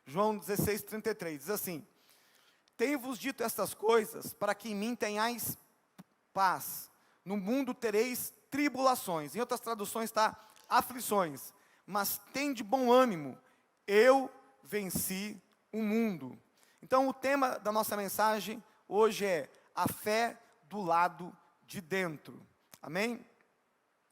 João 16:33, diz assim: tenho-vos dito estas coisas, para que em mim tenhais paz. No mundo tereis tribulações. Em outras traduções está aflições. Mas tende bom ânimo, eu venci o mundo. Então o tema da nossa mensagem hoje é a fé do lado de dentro. Amém?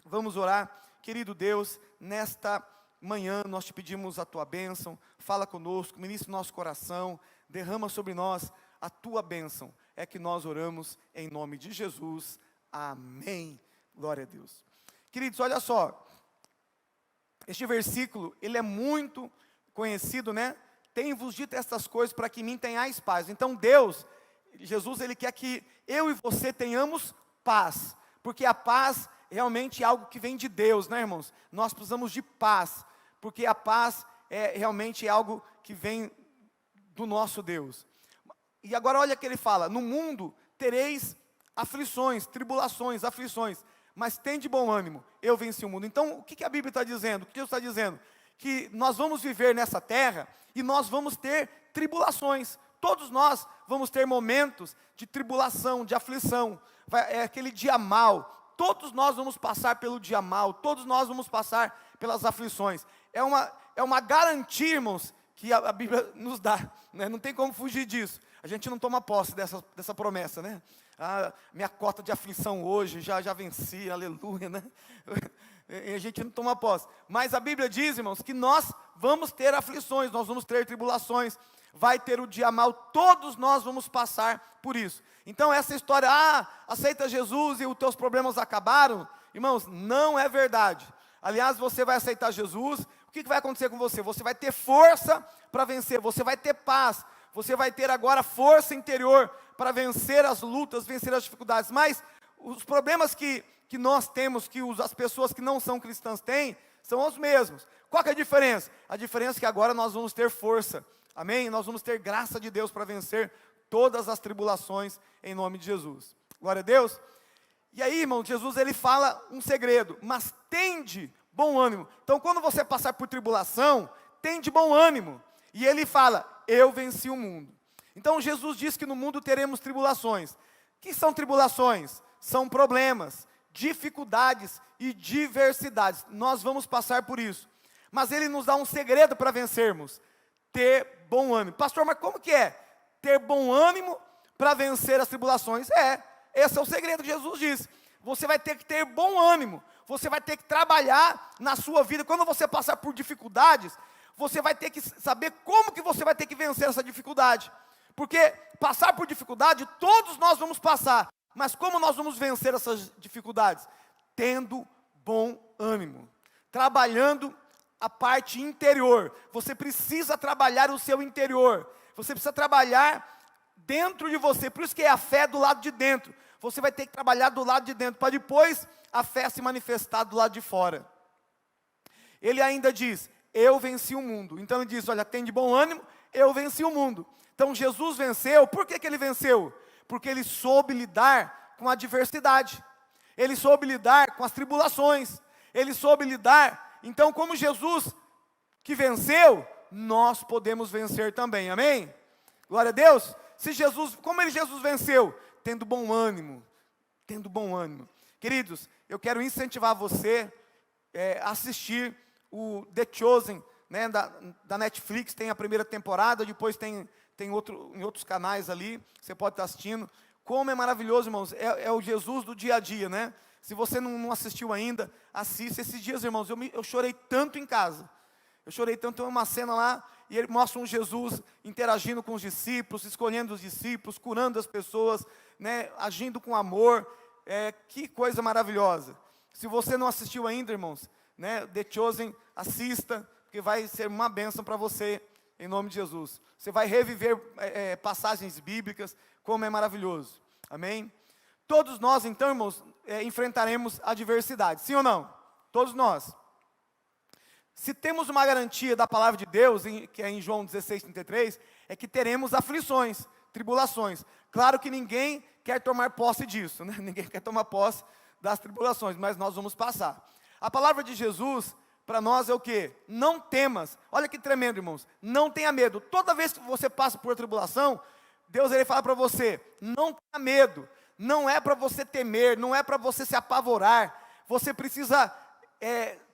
Vamos orar. Querido Deus, nesta manhã nós te pedimos a tua bênção. Fala conosco, ministra o nosso coração, derrama sobre nós a tua bênção. É que nós oramos em nome de Jesus. Amém. Glória a Deus. Queridos, olha só. Este versículo, ele é muito conhecido, né? Tenho-vos dito estas coisas para que em mim tenhais paz. Então Deus, Jesus, ele quer que eu e você tenhamos paz. Porque a paz realmente é algo que vem de Deus, né, irmãos? Nós precisamos de paz. Porque a paz realmente é algo que vem do nosso Deus. E agora olha que ele fala: no mundo tereis aflições, tribulações, aflições, mas tende bom ânimo, eu venci o mundo. Então o que a Bíblia está dizendo? O que Deus está dizendo? Que nós vamos viver nessa terra e nós vamos ter tribulações. Todos nós vamos ter momentos de tribulação, de aflição. É aquele dia mau. Todos nós vamos passar pelo dia mau. Todos nós vamos passar pelas aflições. É uma garantia, irmãos, que a Bíblia nos dá, né? Não tem como fugir disso. A gente não toma posse dessa promessa, né? Minha cota de aflição hoje, já venci, aleluia, né? A gente não toma posse. Mas a Bíblia diz, irmãos, que nós vamos ter aflições, nós vamos ter tribulações, vai ter o dia mau, todos nós vamos passar por isso. Então essa história, aceita Jesus e os teus problemas acabaram, irmãos, não é verdade. Aliás, você vai aceitar Jesus, o que vai acontecer com você? Você vai ter força para vencer, você vai ter paz, você vai ter agora força interior para vencer as lutas, vencer as dificuldades. Mas os problemas que nós temos, que as pessoas que não são cristãs têm, são os mesmos. Qual que é a diferença? A diferença é que agora nós vamos ter força, amém? Nós vamos ter graça de Deus para vencer todas as tribulações em nome de Jesus. Glória a Deus. E aí, irmão, Jesus ele fala um segredo: mas tende bom ânimo. Então quando você passar por tribulação, tende bom ânimo. E ele fala: eu venci o mundo. Então Jesus diz que no mundo teremos tribulações. O que são tribulações? São problemas, dificuldades e diversidades. Nós vamos passar por isso. Mas ele nos dá um segredo para vencermos: ter bom ânimo. Pastor, mas como que é? Ter bom ânimo para vencer as tribulações? Esse é o segredo que Jesus diz. Você vai ter que ter bom ânimo. Você vai ter que trabalhar na sua vida. Quando você passar por dificuldades, você vai ter que saber como que você vai ter que vencer essa dificuldade. Porque passar por dificuldade, todos nós vamos passar. Mas como nós vamos vencer essas dificuldades? Tendo bom ânimo. Trabalhando a parte interior. Você precisa trabalhar o seu interior. Você precisa trabalhar dentro de você. Por isso que é a fé do lado de dentro. Você vai ter que trabalhar do lado de dentro, para depois a fé se manifestar do lado de fora. Ele ainda diz: eu venci o mundo. Então ele diz: olha, tem de bom ânimo, eu venci o mundo. Então Jesus venceu. Por que ele venceu? Porque ele soube lidar com a adversidade. Ele soube lidar com as tribulações. Ele soube lidar. Então, como Jesus que venceu, nós podemos vencer também. Amém? Glória a Deus. Como Jesus venceu? Tendo bom ânimo. Tendo bom ânimo. Queridos, eu quero incentivar você a assistir o The Chosen, né, da Netflix. Tem a primeira temporada, depois tem em outros canais ali, você pode estar assistindo. Como é maravilhoso, irmãos, é o Jesus do dia a dia, né? Se você não assistiu ainda, assista. Esses dias, irmãos, eu chorei tanto em casa. Eu chorei tanto, tem uma cena lá, e ele mostra um Jesus interagindo com os discípulos, escolhendo os discípulos, curando as pessoas, né, agindo com amor. Que coisa maravilhosa. Se você não assistiu ainda, irmãos, né, The Chosen, assista, porque vai ser uma bênção para você, em nome de Jesus. Você vai reviver passagens bíblicas, como é maravilhoso. Amém? Todos nós, então, irmãos, enfrentaremos adversidade, sim ou não? Todos nós. Se temos uma garantia da palavra de Deus, que é em João 16:33, é que teremos aflições, tribulações. Claro que ninguém quer tomar posse disso, né? Ninguém quer tomar posse das tribulações, mas nós vamos passar. A palavra de Jesus para nós é o quê? Não temas. Olha que tremendo, irmãos. Não tenha medo. Toda vez que você passa por tribulação, Deus ele fala para você, não tenha medo. Não é para você temer, não é para você se apavorar. Você precisa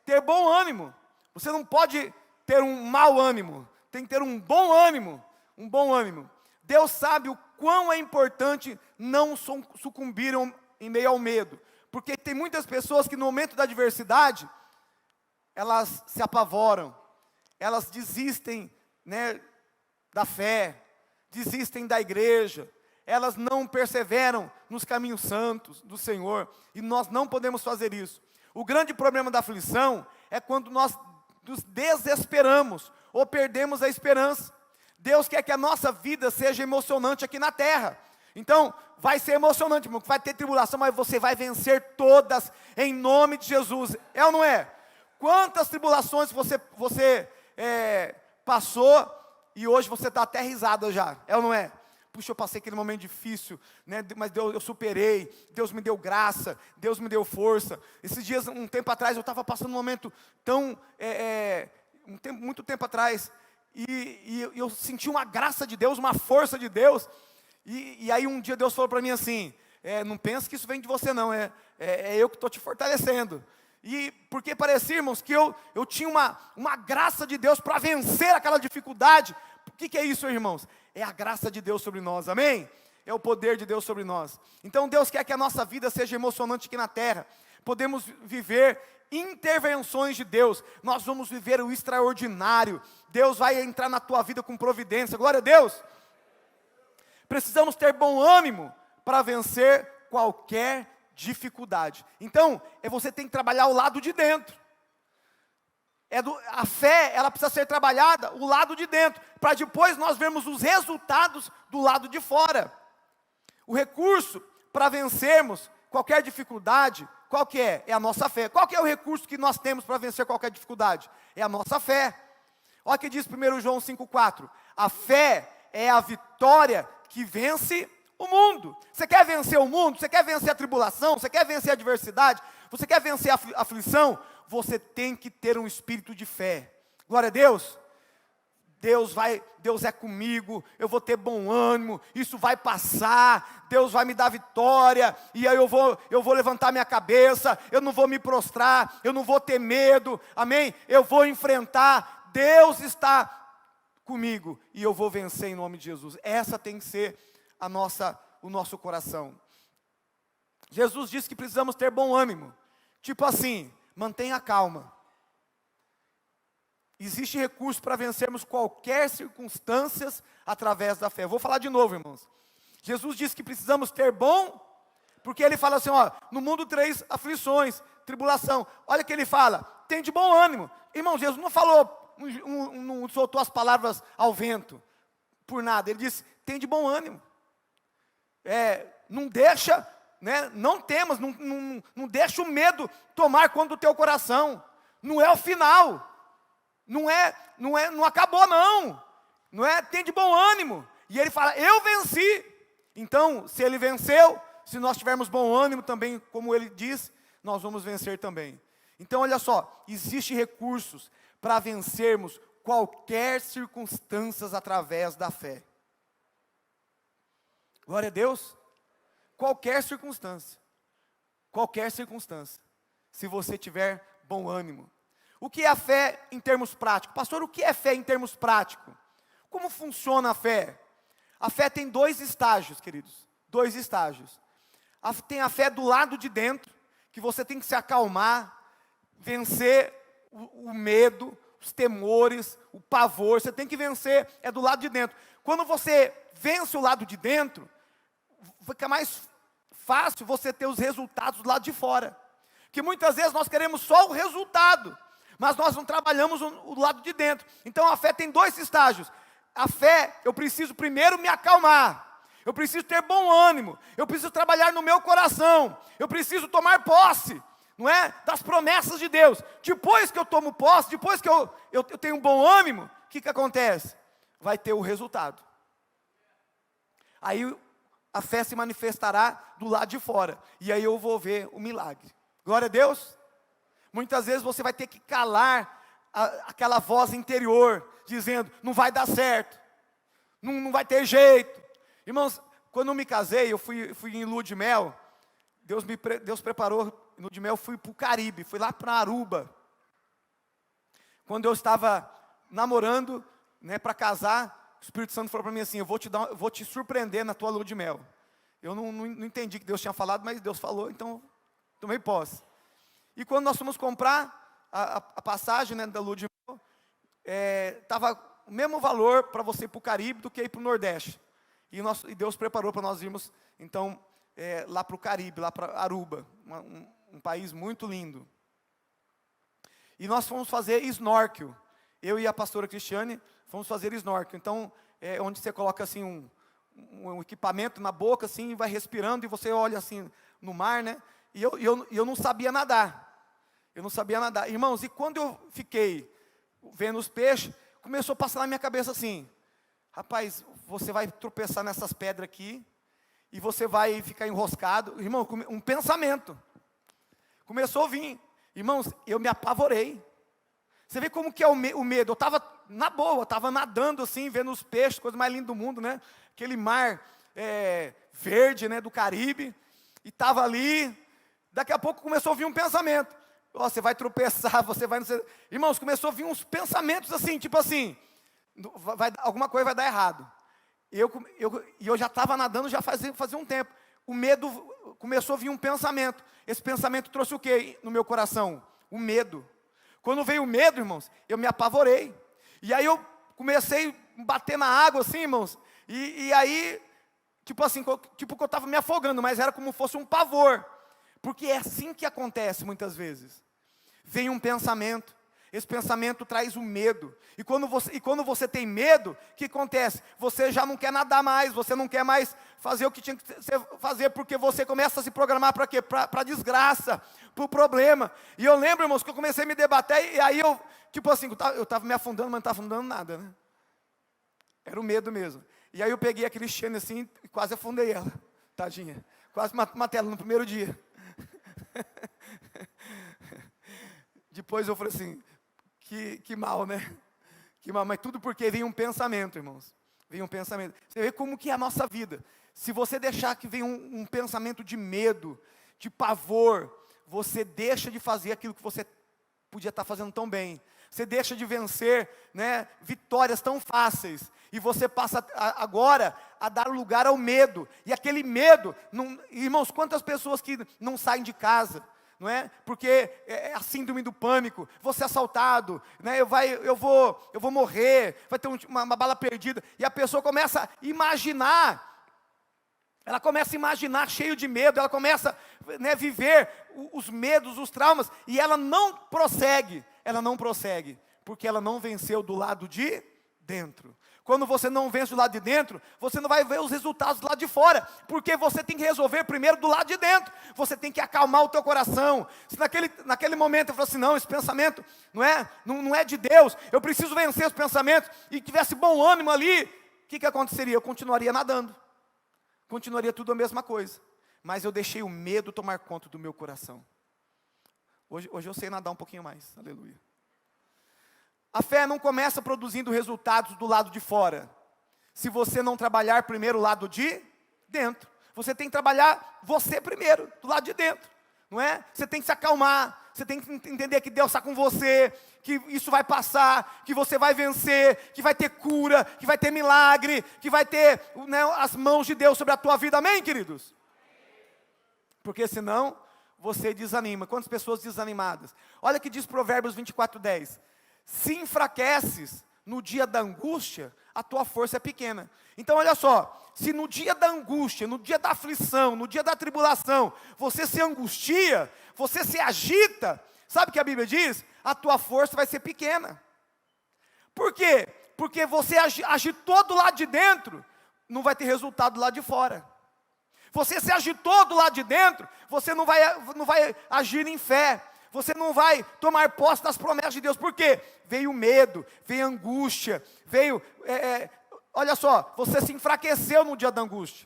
ter bom ânimo. Você não pode ter um mau ânimo. Tem que ter um bom ânimo. Um bom ânimo. Deus sabe o quão é importante não sucumbir em meio ao medo. Porque tem muitas pessoas que no momento da adversidade, elas se apavoram, elas desistem, né, da fé, desistem da igreja, elas não perseveram nos caminhos santos do Senhor, e nós não podemos fazer isso. O grande problema da aflição é quando nós nos desesperamos, ou perdemos a esperança. Deus quer que a nossa vida seja emocionante aqui na terra. Então, vai ser emocionante, irmão, vai ter tribulação, mas você vai vencer todas, em nome de Jesus, é ou não é? Quantas tribulações você passou, e hoje você está até risada já, é ou não é? Puxa, eu passei aquele momento difícil, né, mas eu superei, Deus me deu graça, Deus me deu força. Esses dias, um tempo atrás, eu estava passando um momento tão, muito tempo atrás, e eu senti uma graça de Deus, uma força de Deus, e aí um dia Deus falou para mim assim, não pensa que isso vem de você não, é eu que estou te fortalecendo. E porque parecia, irmãos, que eu tinha uma graça de Deus para vencer aquela dificuldade. O que é isso, irmãos? É a graça de Deus sobre nós, amém? É o poder de Deus sobre nós. Então Deus quer que a nossa vida seja emocionante aqui na terra. Podemos viver intervenções de Deus. Nós vamos viver o extraordinário. Deus vai entrar na tua vida com providência, glória a Deus. Precisamos ter bom ânimo para vencer qualquer dificuldade. Então, você tem que trabalhar o lado de dentro. A fé, ela precisa ser trabalhada o lado de dentro, para depois nós vermos os resultados do lado de fora. O recurso para vencermos qualquer dificuldade, qual que é? É a nossa fé. Qual que é o recurso que nós temos para vencer qualquer dificuldade? É a nossa fé. Olha o que diz 1 João 5,4. A fé é a vitória que vence o mundo. Você quer vencer o mundo? Você quer vencer a tribulação? Você quer vencer a adversidade? Você quer vencer a aflição? Você tem que ter um espírito de fé. Glória a Deus. Deus é comigo, eu vou ter bom ânimo, isso vai passar, Deus vai me dar vitória, e aí eu vou levantar minha cabeça, eu não vou me prostrar, eu não vou ter medo, amém? Eu vou enfrentar, Deus está comigo, e eu vou vencer em nome de Jesus. Essa tem que ser o nosso coração. Jesus disse que precisamos ter bom ânimo, tipo assim, mantenha calma. Existe recurso para vencermos qualquer circunstância através da fé. Eu vou falar de novo, irmãos. Jesus disse que precisamos ter bom, porque ele fala assim, ó, no mundo 3 aflições, tribulação. Olha o que ele fala, tem de bom ânimo. Irmão, Jesus não falou, não soltou as palavras ao vento, por nada. Ele disse, tem de bom ânimo. Não deixa, né, não temas, não deixa o medo tomar conta do teu coração. Não é o final. Não acabou não, tem de bom ânimo, e ele fala, eu venci. Então, se ele venceu, se nós tivermos bom ânimo também, como ele diz, nós vamos vencer também. Então, olha só, existem recursos para vencermos qualquer circunstância através da fé. Glória a Deus. Qualquer circunstância, se você tiver bom ânimo. O que é a fé em termos práticos? Pastor, o que é fé em termos práticos? Como funciona a fé? A fé tem 2 estágios, queridos. 2 estágios. Tem a fé do lado de dentro, que você tem que se acalmar, vencer o medo, os temores, o pavor. Você tem que vencer, é do lado de dentro. Quando você vence o lado de dentro, fica mais fácil você ter os resultados do lado de fora. Que muitas vezes nós queremos só o resultado, mas nós não trabalhamos o lado de dentro. Então a fé tem 2 estágios. A fé, eu preciso primeiro me acalmar, eu preciso ter bom ânimo, eu preciso trabalhar no meu coração, eu preciso tomar posse, não é? Das promessas de Deus. Depois que eu tomo posse, depois que eu tenho um bom ânimo, o que acontece? Vai ter o resultado. Aí a fé se manifestará do lado de fora, e aí eu vou ver o milagre. Glória a Deus. Muitas vezes você vai ter que calar aquela voz interior, dizendo, não vai dar certo, não vai ter jeito. Irmãos, quando eu me casei, eu fui em lua de mel, Deus preparou, em lua de mel, eu fui para o Caribe, fui lá para Aruba. Quando eu estava namorando, né, para casar, o Espírito Santo falou para mim assim, eu vou te surpreender na tua lua de mel. Eu não entendi que Deus tinha falado, mas Deus falou, então tomei posse. E quando nós fomos comprar a passagem, né, da lua de mel, estava o mesmo valor para você ir para o Caribe do que ir para o Nordeste. E Deus preparou para nós irmos, então, lá para o Caribe, lá para Aruba, um país muito lindo. E nós fomos fazer snorkel. Eu e a pastora Cristiane fomos fazer snorkel. Então, onde você coloca assim um equipamento na boca, assim, e vai respirando, e você olha assim no mar, né? E eu não sabia nadar. Eu não sabia nadar. Irmãos, e quando eu fiquei vendo os peixes, começou a passar na minha cabeça assim, rapaz, você vai tropeçar nessas pedras aqui, e você vai ficar enroscado. Irmão, um pensamento. Começou a vir. Irmãos, eu me apavorei. Você vê como que é o medo. Eu estava na boa, eu estava nadando assim, vendo os peixes, coisa mais linda do mundo, né? Aquele mar verde, né, do Caribe. E estava ali. Daqui a pouco começou a vir um pensamento. Oh, você vai tropeçar, você vai... Não sei. Irmãos, começou a vir uns pensamentos assim, tipo assim, alguma coisa vai dar errado. E eu já estava nadando já fazia um tempo. O medo, começou a vir um pensamento. Esse pensamento trouxe o quê no meu coração? O medo. Quando veio o medo, irmãos, eu me apavorei. E aí eu comecei a bater na água assim, irmãos. E aí, tipo assim, tipo que eu estava me afogando, mas era como se fosse um pavor. Porque é assim que acontece muitas vezes. Vem um pensamento. Esse pensamento traz o medo. E quando você tem medo, o que acontece? Você já não quer nadar mais, você não quer mais fazer o que tinha que fazer, porque você começa a se programar para quê? Para desgraça, para o problema. E eu lembro, irmãos, que eu comecei a me debater, e aí eu, tipo assim, eu estava me afundando, mas não estava afundando nada, né? Era o medo mesmo. E aí eu peguei a Cristiane assim, e quase afundei ela, tadinha. Quase matei ela no primeiro dia. Depois eu falei assim, que mal, né? Que mal, mas tudo porque vem um pensamento, irmãos. Vem um pensamento. Você vê como que é a nossa vida. Se você deixar que venha um pensamento de medo, de pavor, você deixa de fazer aquilo que você podia estar fazendo tão bem. Você deixa de vencer, né, vitórias tão fáceis. E você passa agora a dar lugar ao medo. E aquele medo, irmãos, quantas pessoas que não saem de casa, não é? Porque é a síndrome do pânico, vou ser assaltado, né? eu vou morrer, vai ter uma bala perdida. E a pessoa começa a imaginar, cheio de medo, ela começa a, né, viver os medos, os traumas, e ela não prossegue, porque ela não venceu do lado de dentro. Quando você não vence do lado de dentro, você não vai ver os resultados do lado de fora, porque você tem que resolver primeiro do lado de dentro. Você tem que acalmar o teu coração. Se naquele momento eu falo assim, não, esse pensamento não é de Deus, eu preciso vencer os pensamentos, e tivesse bom ânimo ali, o que aconteceria? Eu continuaria nadando, continuaria tudo a mesma coisa, mas eu deixei o medo tomar conta do meu coração. Hoje eu sei nadar um pouquinho mais, aleluia. A fé não começa produzindo resultados do lado de fora, se você não trabalhar primeiro o lado de dentro. Você tem que trabalhar você primeiro, do lado de dentro, não é? Você tem que se acalmar, você tem que entender que Deus está com você, que isso vai passar, que você vai vencer, que vai ter cura, que vai ter milagre, que vai ter, né, as mãos de Deus sobre a tua vida, amém, queridos? Porque senão você desanima. Quantas pessoas desanimadas? Olha que diz Provérbios 24:10. Se enfraqueces no dia da angústia, a tua força é pequena. Então olha só, se no dia da angústia, no dia da aflição, no dia da tribulação, você se angustia, você se agita, sabe o que a Bíblia diz? A tua força vai ser pequena. Por quê? Porque você agitou do lado de dentro, não vai ter resultado do lado de fora. Você se agitou do lado de dentro, você não vai agir em fé. Você não vai tomar posse das promessas de Deus. Por quê? Veio medo, veio angústia, olha só, você se enfraqueceu no dia da angústia.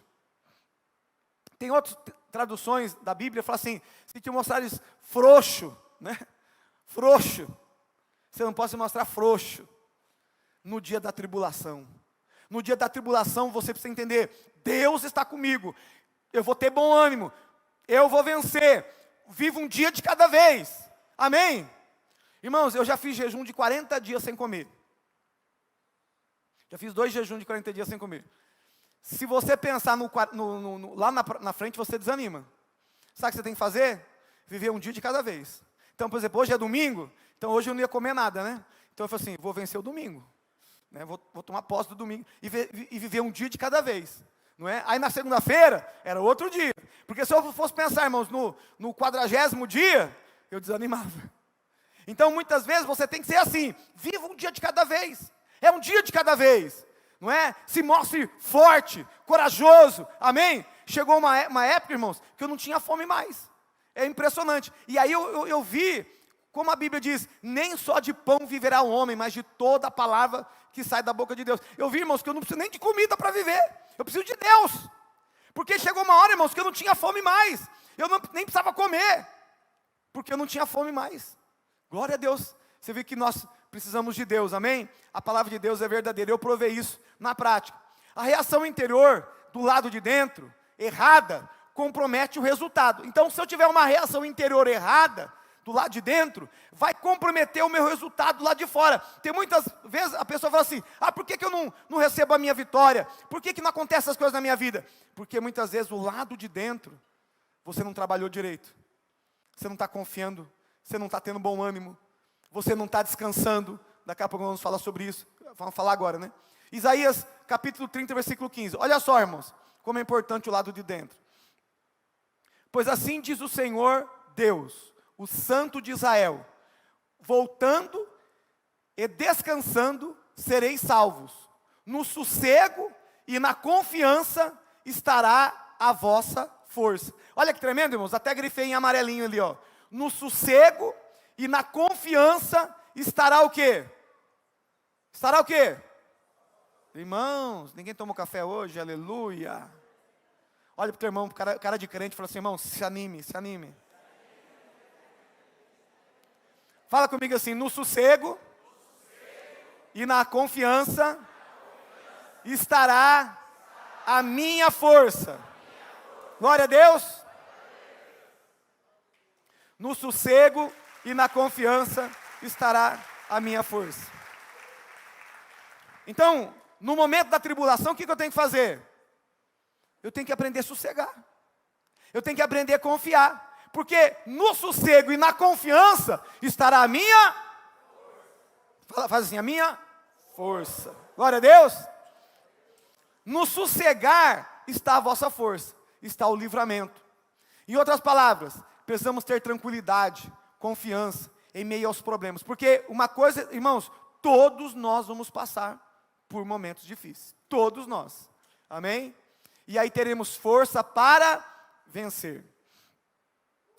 Tem outras traduções da Bíblia que falam assim, se te mostrares frouxo, né? frouxo. Você não pode se mostrar frouxo no dia da tribulação. No dia da tribulação você precisa entender, Deus está comigo. Eu vou ter bom ânimo. Eu vou vencer. Vivo um dia de cada vez. Amém? Irmãos, eu já fiz jejum de 40 dias sem comer. Já fiz 2 jejuns de 40 dias sem comer. Se você pensar lá na frente, você desanima. Sabe o que você tem que fazer? Viver um dia de cada vez. Então, por exemplo, hoje é domingo, então hoje eu não ia comer nada, né? Então eu falei assim, vou vencer o domingo. Né? Vou tomar posse do domingo e viver um dia de cada vez. Não é? Aí na segunda-feira, era outro dia. Porque se eu fosse pensar, irmãos, no 40º dia, eu desanimava. Então, muitas vezes, você tem que ser assim, viva um dia de cada vez. É um dia de cada vez. Não é? Se mostre forte, corajoso. Amém? Chegou uma época, irmãos, que eu não tinha fome mais. É impressionante. E aí eu vi, como a Bíblia diz, nem só de pão viverá o homem, mas de toda a palavra que sai da boca de Deus. Eu vi, irmãos, que eu não preciso nem de comida para viver. Eu preciso de Deus. Porque chegou uma hora, irmãos, que eu não tinha fome mais. Eu nem precisava comer. Porque eu não tinha fome mais. Glória a Deus. Você vê que nós precisamos de Deus, amém? A palavra de Deus é verdadeira. Eu provei isso na prática. A reação interior, do lado de dentro, errada, compromete o resultado. Então, se eu tiver uma reação interior errada, do lado de dentro, vai comprometer o meu resultado do lado de fora. Tem muitas vezes a pessoa fala assim, por que eu não recebo a minha vitória? Por que não acontecem essas coisas na minha vida? Porque muitas vezes o lado de dentro, você não trabalhou direito. Você não está confiando, você não está tendo bom ânimo, você não está descansando. Daqui a pouco vamos falar sobre isso. Vamos falar agora, né? Isaías capítulo 30, versículo 15. Olha só, irmãos, como é importante o lado de dentro. Pois assim diz o Senhor Deus, o Santo de Israel, voltando e descansando, sereis salvos. No sossego e na confiança estará a vossa força. Olha que tremendo, irmãos, até grifei em amarelinho ali, ó. No sossego e na confiança estará o quê? Estará o quê? Irmãos, ninguém tomou café hoje, aleluia. Olha para o teu irmão, cara de crente, fala assim, irmão, se anime, se anime. Fala comigo assim, no sossego e na confiança estará a minha força. Glória a Deus. No sossego e na confiança estará a minha força. Então, no momento da tribulação, o que eu tenho que fazer? Eu tenho que aprender a sossegar. Eu tenho que aprender a confiar. Porque no sossego e na confiança estará a minha... Faz assim, a minha força. Glória a Deus. No sossegar está a vossa força. Está o livramento. Em outras palavras, precisamos ter tranquilidade, confiança em meio aos problemas. Porque uma coisa, irmãos, todos nós vamos passar por momentos difíceis. Todos nós. Amém? E aí teremos força para vencer.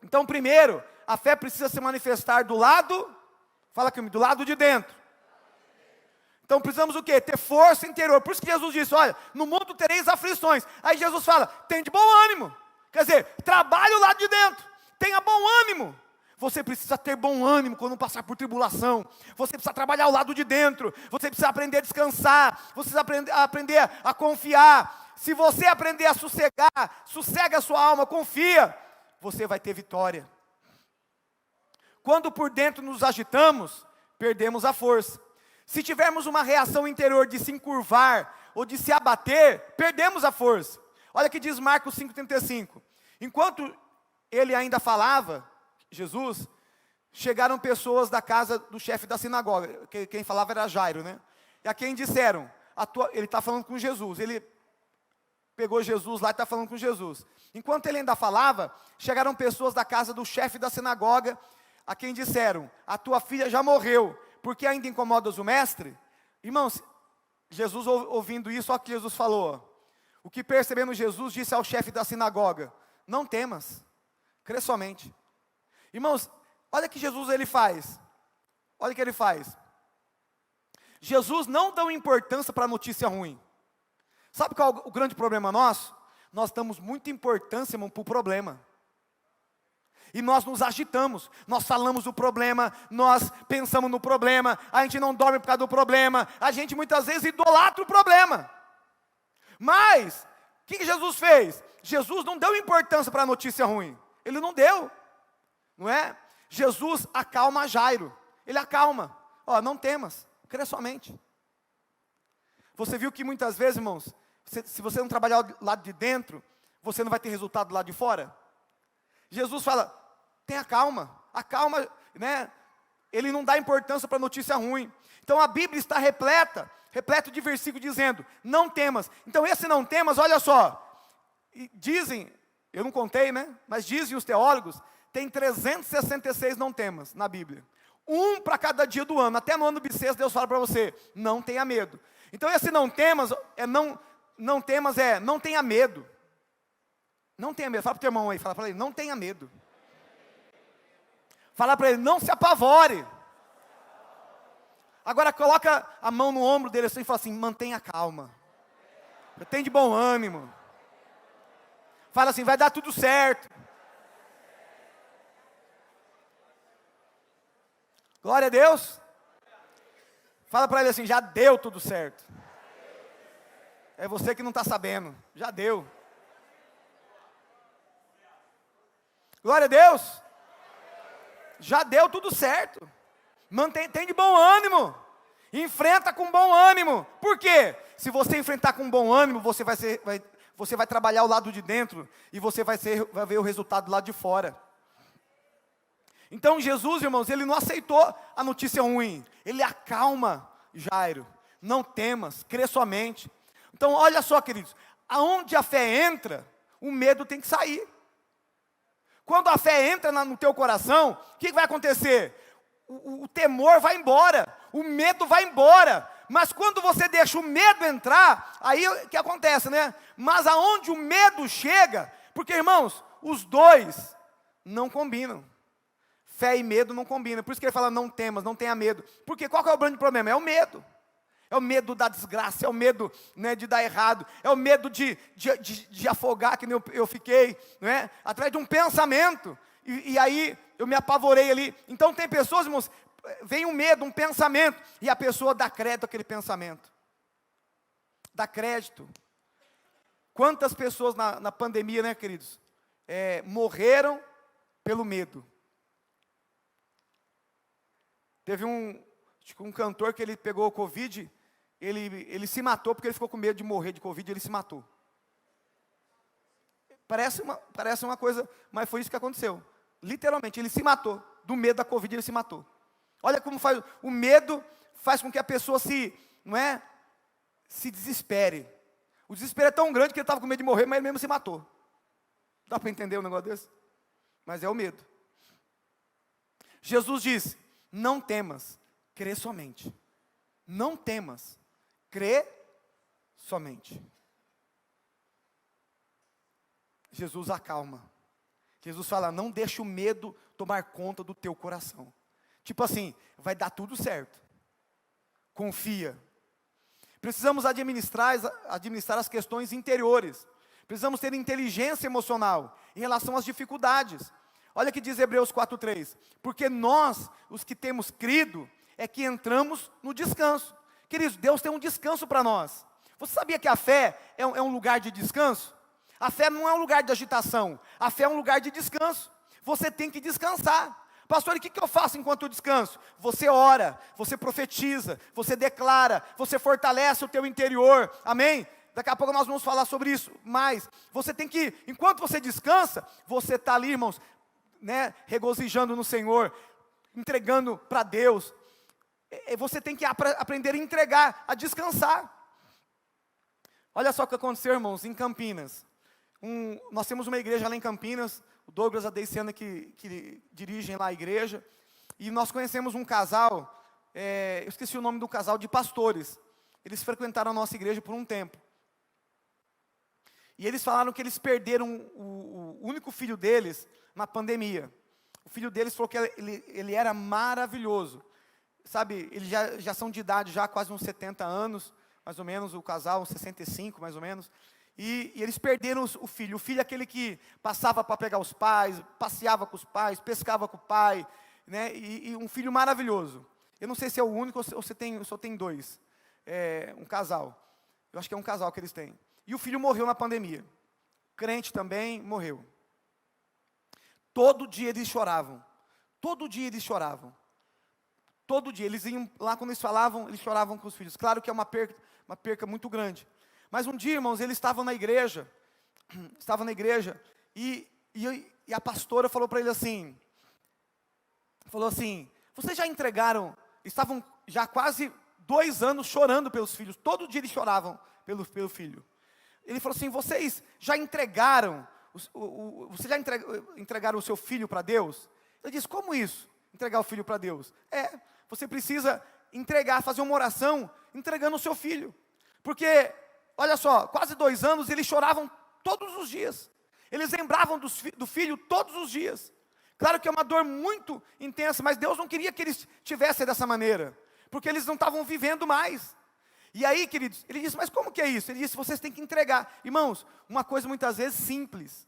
Então, primeiro, a fé precisa se manifestar do lado, fala comigo, do lado de dentro. Então precisamos o quê? Ter força interior. Por isso que Jesus disse, olha, no mundo tereis aflições. Aí Jesus fala, tem de bom ânimo. Quer dizer, trabalhe o lado de dentro. Tenha bom ânimo. Você precisa ter bom ânimo quando passar por tribulação. Você precisa trabalhar o lado de dentro. Você precisa aprender a descansar. Você precisa aprender a confiar. Se você aprender a sossegar, sossega a sua alma, confia, você vai ter vitória. Quando por dentro nos agitamos, perdemos a força. Se tivermos uma reação interior de se encurvar ou de se abater, perdemos a força. Olha o que diz Marcos 5,35. Enquanto ele ainda falava, Jesus, chegaram pessoas da casa do chefe da sinagoga. Quem falava era Jairo, né? E a quem disseram, ele está falando com Jesus. Ele pegou Jesus lá e está falando com Jesus. Enquanto ele ainda falava, chegaram pessoas da casa do chefe da sinagoga, a quem disseram, a tua filha já morreu, porque ainda incomodas o mestre? Irmãos, Jesus ouvindo isso, olha o que Jesus falou. O que percebendo Jesus, disse ao chefe da sinagoga, não temas, crê somente. Irmãos, olha o que Jesus ele faz. Olha o que ele faz. Jesus não dá importância para a notícia ruim. Sabe qual é o grande problema nosso? Nós damos muita importância, irmão, para o problema. E nós nos agitamos, nós falamos do problema, nós pensamos no problema, a gente não dorme por causa do problema, a gente muitas vezes idolatra o problema. Mas, o que Jesus fez? Jesus não deu importância para a notícia ruim, Ele não deu, não é? Jesus acalma Jairo, Ele acalma, ó, não temas, crê somente. Você viu que muitas vezes, irmãos, se você não trabalhar do lado de dentro, você não vai ter resultado do lado de fora? Jesus fala, tenha calma, acalma, né? Ele não dá importância para a notícia ruim. Então a Bíblia está repleta de versículos dizendo, não temas. Então esse não temas, olha só, dizem, eu não contei, né? Mas dizem os teólogos, tem 366 não temas na Bíblia. Um para cada dia do ano, até no ano bissexto Deus fala para você, não tenha medo. Então esse não temas, não tenha medo. Não tenha medo, fala para o teu irmão aí, fala para ele, não tenha medo. Fala para ele, não se apavore. Agora coloca a mão no ombro dele assim e fala assim, mantenha calma. Tenha de bom ânimo. Fala assim, vai dar tudo certo. Glória a Deus. Fala para ele assim, já deu tudo certo. É você que não está sabendo, já deu. Glória a Deus. Já deu tudo certo. Tem de bom ânimo. Enfrenta com bom ânimo. Por quê? Se você enfrentar com bom ânimo, você vai trabalhar o lado de dentro e você vai ver o resultado do lado de fora. Então Jesus, irmãos, Ele não aceitou a notícia ruim. Ele acalma Jairo. Não temas, crê somente. Então olha só, queridos, aonde a fé entra, o medo tem que sair. Quando a fé entra no teu coração, o que vai acontecer? O temor vai embora, o medo vai embora. Mas quando você deixa o medo entrar, aí o que acontece, né? Mas aonde o medo chega, porque irmãos, os dois não combinam. Fé e medo não combinam. Por isso que ele fala, não temas, não tenha medo. Porque qual que é o grande problema? É o medo. É o medo da desgraça, é o medo, né, de dar errado, é o medo de afogar, que nem eu fiquei, né, atrás de um pensamento, e aí eu me apavorei ali. Então tem pessoas, irmãos, vem um medo, um pensamento, e a pessoa dá crédito àquele pensamento. Dá crédito. Quantas pessoas na pandemia, né, queridos, morreram pelo medo. Teve um cantor que ele pegou o Covid, ele se matou porque ele ficou com medo de morrer de Covid, ele se matou. Parece uma coisa, mas foi isso que aconteceu. Literalmente, ele se matou. Do medo da Covid, ele se matou. Olha como faz, o medo faz com que a pessoa se desespere. O desespero é tão grande que ele estava com medo de morrer, mas ele mesmo se matou. Dá para entender um negócio desse? Mas é o medo. Jesus disse, não temas, crê somente. Não temas, crê somente. Jesus acalma. Jesus fala, não deixa o medo tomar conta do teu coração. Tipo assim, vai dar tudo certo. Confia. Precisamos administrar as questões interiores. Precisamos ter inteligência emocional em relação às dificuldades. Olha o que diz Hebreus 4:3. Porque nós, os que temos crido, é que entramos no descanso. Queridos, Deus tem um descanso para nós. Você sabia que a fé é um lugar de descanso? A fé não é um lugar de agitação. A fé é um lugar de descanso. Você tem que descansar. Pastor, e o que eu faço enquanto eu descanso? Você ora, você profetiza, você declara, você fortalece o teu interior. Amém? Daqui a pouco nós vamos falar sobre isso. Mas você tem que, enquanto você descansa, você está ali, irmãos, né, regozijando no Senhor, entregando para Deus. Você tem que aprender a entregar, a descansar. Olha só o que aconteceu, irmãos, em Campinas. Nós temos uma igreja lá em Campinas, o Douglas e a Deiciana que dirigem lá a igreja, e nós conhecemos um casal, eu esqueci o nome do casal, de pastores. Eles frequentaram a nossa igreja por um tempo. E eles falaram que eles perderam o único filho deles na pandemia. O filho deles falou que ele era maravilhoso. Sabe, eles já são de idade, já quase uns 70 anos, mais ou menos, o casal, uns 65, mais ou menos. e eles perderam o filho. O filho é aquele que passava para pegar os pais, passeava com os pais, pescava com o pai, né? E um filho maravilhoso. Eu não sei se é o único ou só tem dois. Um casal. Eu acho que é um casal que eles têm. E o filho morreu na pandemia. Crente também, morreu. Todo dia eles choravam. Todo dia eles choravam. Todo dia. Eles iam lá, quando eles falavam, eles choravam com os filhos. Claro que é uma perca muito grande. Mas um dia, irmãos, eles estavam na igreja. E a pastora falou para ele assim, vocês já entregaram, estavam já quase 2 anos chorando pelos filhos, todo dia eles choravam pelo filho. Ele falou assim, vocês já entregaram, entregaram o seu filho para Deus? Ele disse, como isso? Entregar o filho para Deus? Você precisa entregar, fazer uma oração, entregando o seu filho. Porque, olha só, quase 2 anos eles choravam todos os dias. Eles lembravam do filho todos os dias. Claro que é uma dor muito intensa, mas Deus não queria que eles tivessem dessa maneira, porque eles não estavam vivendo mais. E aí, queridos, ele disse, mas como que é isso? Ele disse, vocês têm que entregar. Irmãos, uma coisa muitas vezes simples,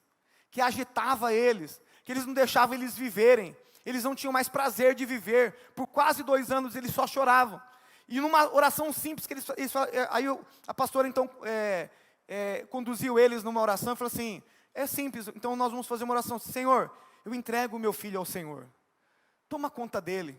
que agitava eles, que eles não deixavam eles viverem, eles não tinham mais prazer de viver, por quase 2 anos eles só choravam. E numa oração simples, que aí a pastora então conduziu eles numa oração e falou assim, é simples, então nós vamos fazer uma oração, Senhor, eu entrego o meu filho ao Senhor, toma conta dele,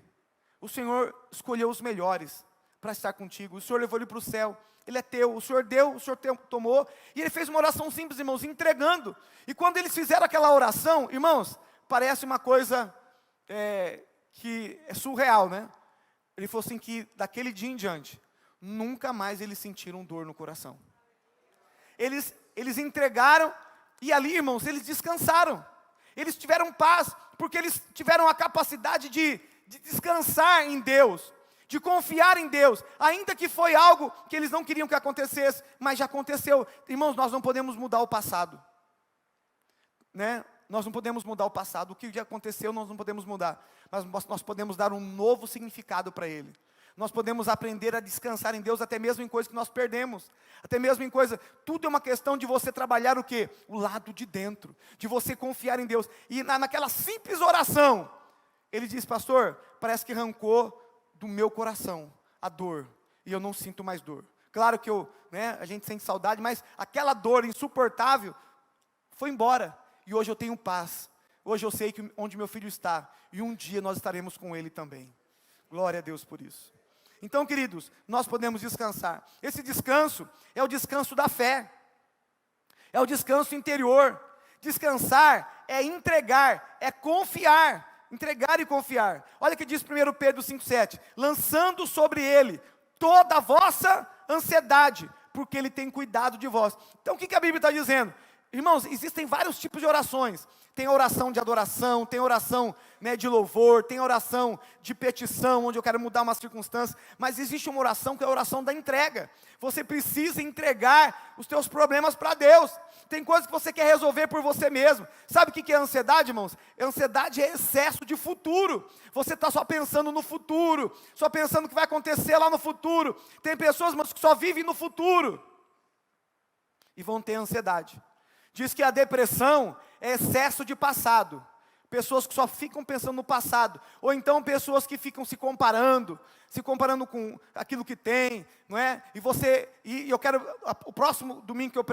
o Senhor escolheu os melhores para estar contigo, o Senhor levou ele para o céu, ele é teu, o Senhor deu, o Senhor tomou, e ele fez uma oração simples, irmãos, entregando, e quando eles fizeram aquela oração, irmãos, parece uma coisa que é surreal, né? Ele falou assim que daquele dia em diante, nunca mais eles sentiram dor no coração. Eles entregaram, e ali, irmãos, eles descansaram. Eles tiveram paz, porque eles tiveram a capacidade de descansar em Deus, de confiar em Deus, ainda que foi algo que eles não queriam que acontecesse, mas já aconteceu. Irmãos, nós não podemos mudar o passado, né? Nós não podemos mudar o passado, o que já aconteceu nós não podemos mudar, mas nós podemos dar um novo significado para ele. Nós podemos aprender a descansar em Deus, até mesmo em coisas que nós perdemos, até mesmo em coisas, tudo é uma questão de você trabalhar o quê? O lado de dentro, de você confiar em Deus. E naquela simples oração, ele diz, pastor, parece que arrancou do meu coração a dor, e eu não sinto mais dor. Claro que a gente sente saudade, mas aquela dor insuportável foi embora. E hoje eu tenho paz, hoje eu sei onde meu filho está, e um dia nós estaremos com ele também. Glória a Deus por isso. Então, queridos, nós podemos descansar. Esse descanso é o descanso da fé, é o descanso interior. Descansar é entregar, é confiar, entregar e confiar. Olha o que diz 1 Pedro 5,7, lançando sobre ele toda a vossa ansiedade, porque ele tem cuidado de vós. Então, o que a Bíblia está dizendo? Irmãos, existem vários tipos de orações. Tem oração de adoração, tem oração de louvor, tem oração de petição, onde eu quero mudar uma circunstância. Mas existe uma oração que é a oração da entrega. Você precisa entregar os teus problemas para Deus. Tem coisas que você quer resolver por você mesmo. Sabe o que é ansiedade, irmãos? Ansiedade é excesso de futuro. Você está só pensando no futuro, só pensando o que vai acontecer lá no futuro. Tem pessoas, irmãos, que só vivem no futuro e vão ter ansiedade. Diz que a depressão é excesso de passado. Pessoas que só ficam pensando no passado. Ou então pessoas que ficam se comparando com aquilo que tem, não é? E eu quero, o próximo domingo que eu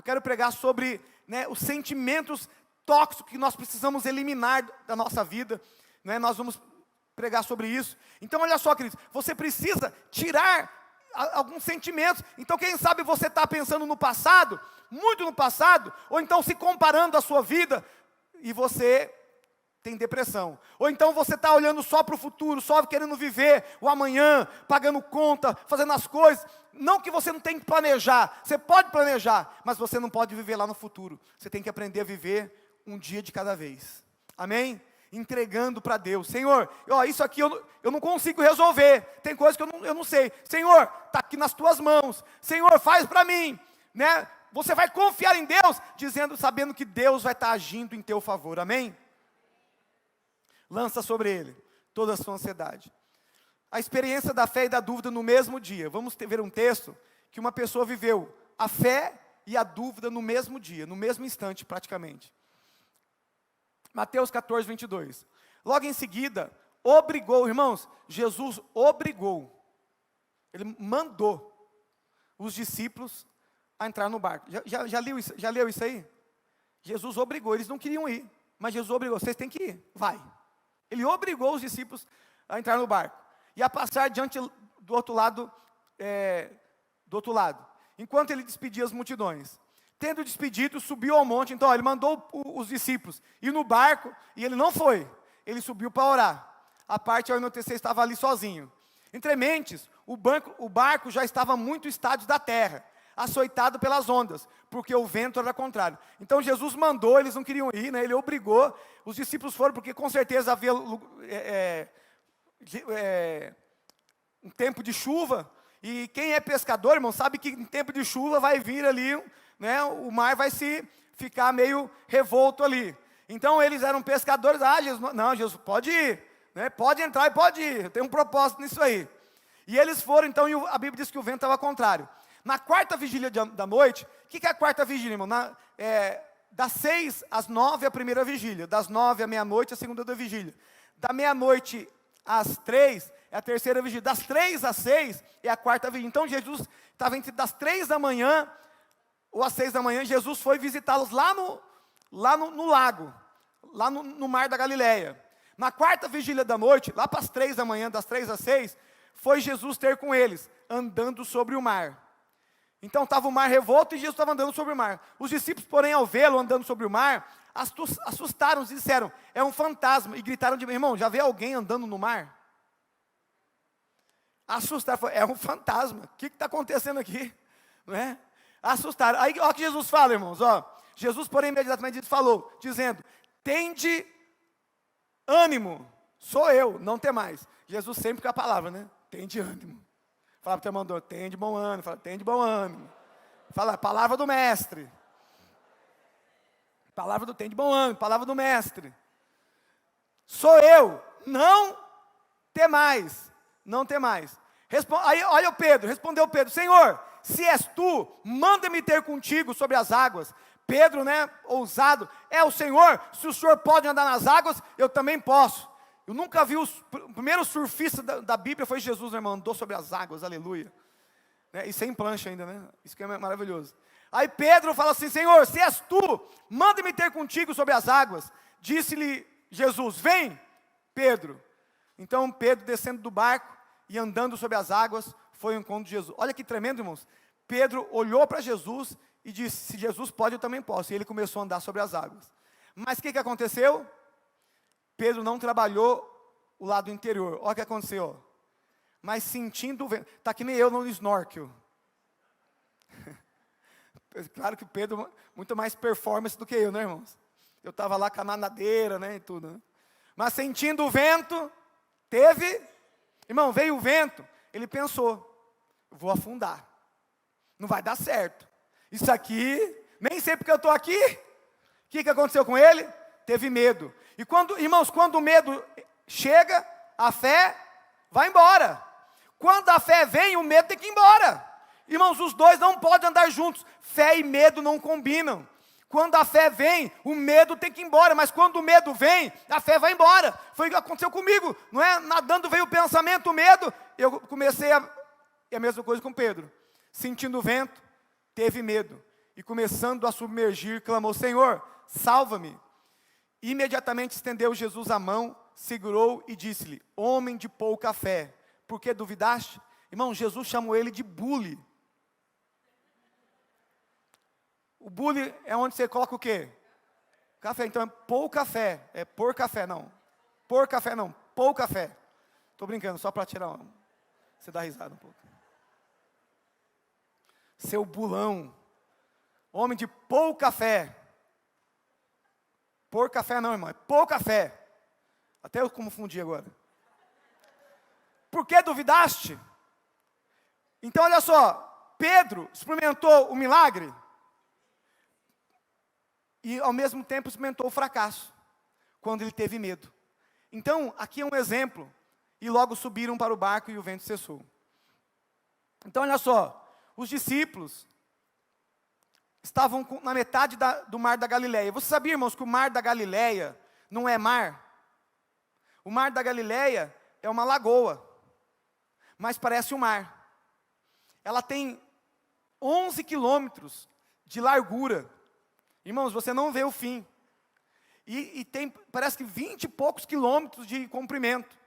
quero pregar sobre os sentimentos tóxicos que nós precisamos eliminar da nossa vida. Não é? Nós vamos pregar sobre isso. Então olha só, queridos, você precisa tirar alguns sentimentos. Então quem sabe você está pensando no passado, muito no passado, ou então se comparando a sua vida, e você tem depressão. Ou então você está olhando só para o futuro, só querendo viver o amanhã, pagando conta, fazendo as coisas. Não que você não tem que planejar, você pode planejar, mas você não pode viver lá no futuro. Você tem que aprender a viver um dia de cada vez. Amém? Entregando para Deus. Senhor, isso aqui eu não consigo resolver. Tem coisas que eu não sei. Senhor, está aqui nas tuas mãos. Senhor, faz para mim. Né? Você vai confiar em Deus, sabendo que Deus vai estar agindo em teu favor. Amém? Lança sobre ele toda a sua ansiedade. A experiência da fé e da dúvida no mesmo dia. Vamos ver um texto que uma pessoa viveu a fé e a dúvida no mesmo dia, no mesmo instante praticamente. Mateus 14, 22. Logo em seguida, obrigou, irmãos, Jesus obrigou, ele mandou os discípulos a entrar no barco. Já leu isso aí? Jesus obrigou, eles não queriam ir, mas Jesus obrigou, vocês têm que ir, vai. Ele obrigou os discípulos a entrar no barco e a passar diante do outro lado, enquanto ele despedia as multidões. Tendo despedido, subiu ao monte. Então, ele mandou os discípulos ir no barco, e ele não foi. Ele subiu para orar. A parte ao anoitecer estava ali sozinho. Entre mentes, o barco já estava muito estádio da terra, açoitado pelas ondas, porque o vento era contrário. Então, Jesus mandou, eles não queriam ir, né? Ele obrigou, os discípulos foram, porque com certeza havia um tempo de chuva, e quem é pescador, irmão, sabe que em tempo de chuva vai vir ali, né, o mar vai ficar meio revolto ali. Então eles eram pescadores, Jesus, pode ir, né, pode entrar e pode ir, tem um propósito nisso aí. E eles foram, então, e a Bíblia diz que o vento estava contrário. Na quarta vigília da noite, o que é a quarta vigília, irmão? Das 6 às 9 a primeira vigília, das 9 à meia-noite a segunda da vigília, da meia-noite às 3 é a terceira vigília, das 3 às 6 é a quarta vigília. Então Jesus estava entre das 3 da manhã ou às 6 da manhã, Jesus foi visitá-los lá no lago, lá no mar da Galileia. Na quarta vigília da noite, lá para as 3 da manhã, das 3 às 6, foi Jesus ter com eles, andando sobre o mar. Então estava o mar revolto e Jesus estava andando sobre o mar. Os discípulos, porém, ao vê-lo andando sobre o mar, assustaram-se e disseram, é um fantasma, e gritaram de irmão, já vê alguém andando no mar? Assustaram, é um fantasma, o que está acontecendo aqui? Não é? Assustaram, aí olha o que Jesus fala, irmãos, Jesus, porém, imediatamente falou, dizendo, tende ânimo, sou eu, não tem mais. Jesus sempre com a palavra, né? Tende ânimo. Fala para o teu irmão, tende bom ânimo, fala, tende bom ânimo. Fala, palavra do mestre. Tende bom ânimo, palavra do mestre. Sou eu, não temais, não temais. Aí olha o Pedro, respondeu Pedro, Senhor, se és tu, manda-me ter contigo sobre as águas. Pedro, né, ousado, é o Senhor, se o Senhor pode andar nas águas, eu também posso. Eu nunca vi o primeiro surfista da Bíblia foi Jesus, né, irmão, andou sobre as águas, aleluia. Né, e sem plancha ainda, né, isso que é maravilhoso. Aí Pedro fala assim, Senhor, se és tu, manda-me ter contigo sobre as águas. Disse-lhe Jesus, vem, Pedro. Então Pedro, descendo do barco e andando sobre as águas, foi ao encontro de Jesus. Olha que tremendo, irmãos. Pedro olhou para Jesus e disse, se Jesus pode, eu também posso. E ele começou a andar sobre as águas. Mas o que aconteceu? Pedro não trabalhou o lado interior. Olha o que aconteceu. Mas sentindo o vento. Está que nem eu no snorkel. Claro que o Pedro, muito mais performance do que eu, né, irmãos? Eu estava lá com a nadadeira, né, e tudo. Né? Mas sentindo o vento, irmão, veio o vento, ele pensou, vou afundar. Não vai dar certo. Isso aqui, nem sei porque eu estou aqui. O que aconteceu com ele? Teve medo. E irmãos, quando o medo chega, a fé vai embora. Quando a fé vem, o medo tem que ir embora. Irmãos, os dois não podem andar juntos. Fé e medo não combinam. Quando a fé vem, o medo tem que ir embora. Mas quando o medo vem, a fé vai embora. Foi o que aconteceu comigo. Não é? Nadando veio o pensamento, o medo. Eu comecei e a mesma coisa com Pedro. Sentindo o vento, teve medo. E começando a submergir, clamou, Senhor, salva-me. Imediatamente estendeu Jesus a mão, segurou e disse-lhe, homem de pouca fé, por que duvidaste? Irmão, Jesus chamou ele de bule. O bule é onde você coloca o quê? Café, então é pouca fé, é por café, não. Por café não, pouca fé. Estou brincando, só para tirar você dá risada um pouco. Seu bulão, homem de pouca fé. Por café não, irmão, é pouca fé. Até eu confundi agora. Por que duvidaste? Então olha só, Pedro experimentou o milagre e ao mesmo tempo experimentou o fracasso, quando ele teve medo. Então aqui é um exemplo, e logo subiram para o barco e o vento cessou. Então olha só, os discípulos estavam na metade do mar da Galileia. Você sabia, irmãos, que o mar da Galileia não é mar? O mar da Galileia é uma lagoa, mas parece um mar. Ela tem 11 quilômetros de largura. Irmãos, você não vê o fim. E tem, parece que 20 e poucos quilômetros de comprimento.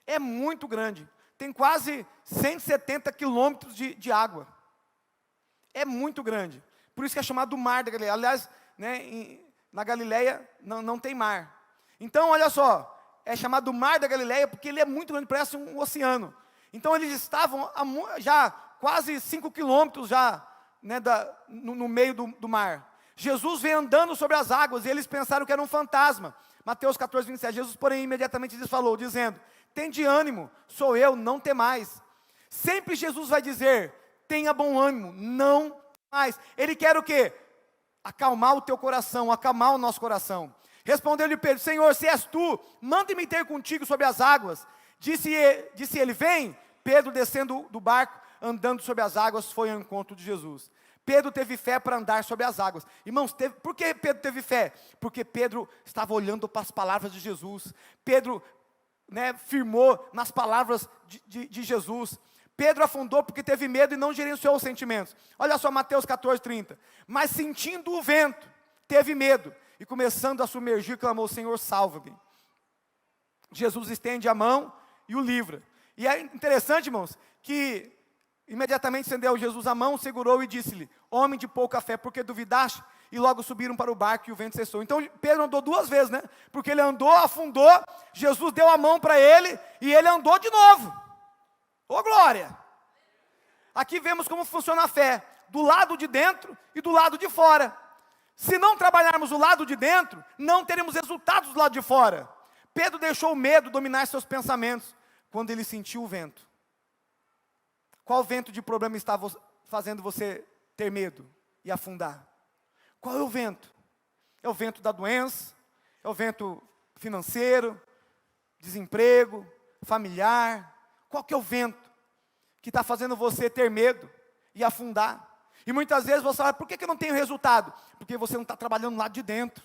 É muito grande. Tem quase 170 quilômetros de água. É muito grande. Por isso que é chamado Mar da Galileia. Aliás, né, na Galileia não tem mar. Então, olha só, é chamado Mar da Galileia porque ele é muito grande, parece um oceano. Então, eles estavam já quase 5 quilômetros já, né, no meio do mar. Jesus veio andando sobre as águas e eles pensaram que era um fantasma. Mateus 14, 27. Jesus, porém, imediatamente lhes falou, dizendo: tende ânimo, sou eu, não temais. Sempre Jesus vai dizer: tenha bom ânimo, não mais. Ele quer o quê? Acalmar o teu coração, acalmar o nosso coração. Respondeu-lhe Pedro: Senhor, se és tu, manda-me ter contigo sobre as águas. Disse ele: vem. Pedro, descendo do barco, andando sobre as águas, foi ao encontro de Jesus. Pedro teve fé para andar sobre as águas. Irmãos, por que Pedro teve fé? Porque Pedro estava olhando para as palavras de Jesus. Pedro, né, firmou nas palavras de Jesus. Pedro afundou porque teve medo e não gerenciou os sentimentos. Olha só Mateus 14, 30. Mas sentindo o vento, teve medo. E começando a submergir, clamou: Senhor, salva-me. Jesus estende a mão e o livra. E é interessante, irmãos, que imediatamente estendeu Jesus a mão, segurou e disse-lhe: homem de pouca fé, porque duvidaste? E logo subiram para o barco e o vento cessou. Então Pedro andou 2 vezes, né? Porque ele andou, afundou, Jesus deu a mão para ele e ele andou de novo. Ô glória! Aqui vemos como funciona a fé, do lado de dentro e do lado de fora. Se não trabalharmos o lado de dentro, não teremos resultados do lado de fora. Pedro deixou o medo dominar seus pensamentos quando ele sentiu o vento. Qual vento de problema está fazendo você ter medo e afundar? Qual é o vento? É o vento da doença? É o vento financeiro? Desemprego? Familiar? Qual que é o vento que está fazendo você ter medo e afundar? E muitas vezes você fala: por que eu não tenho resultado? Porque você não está trabalhando lá de dentro.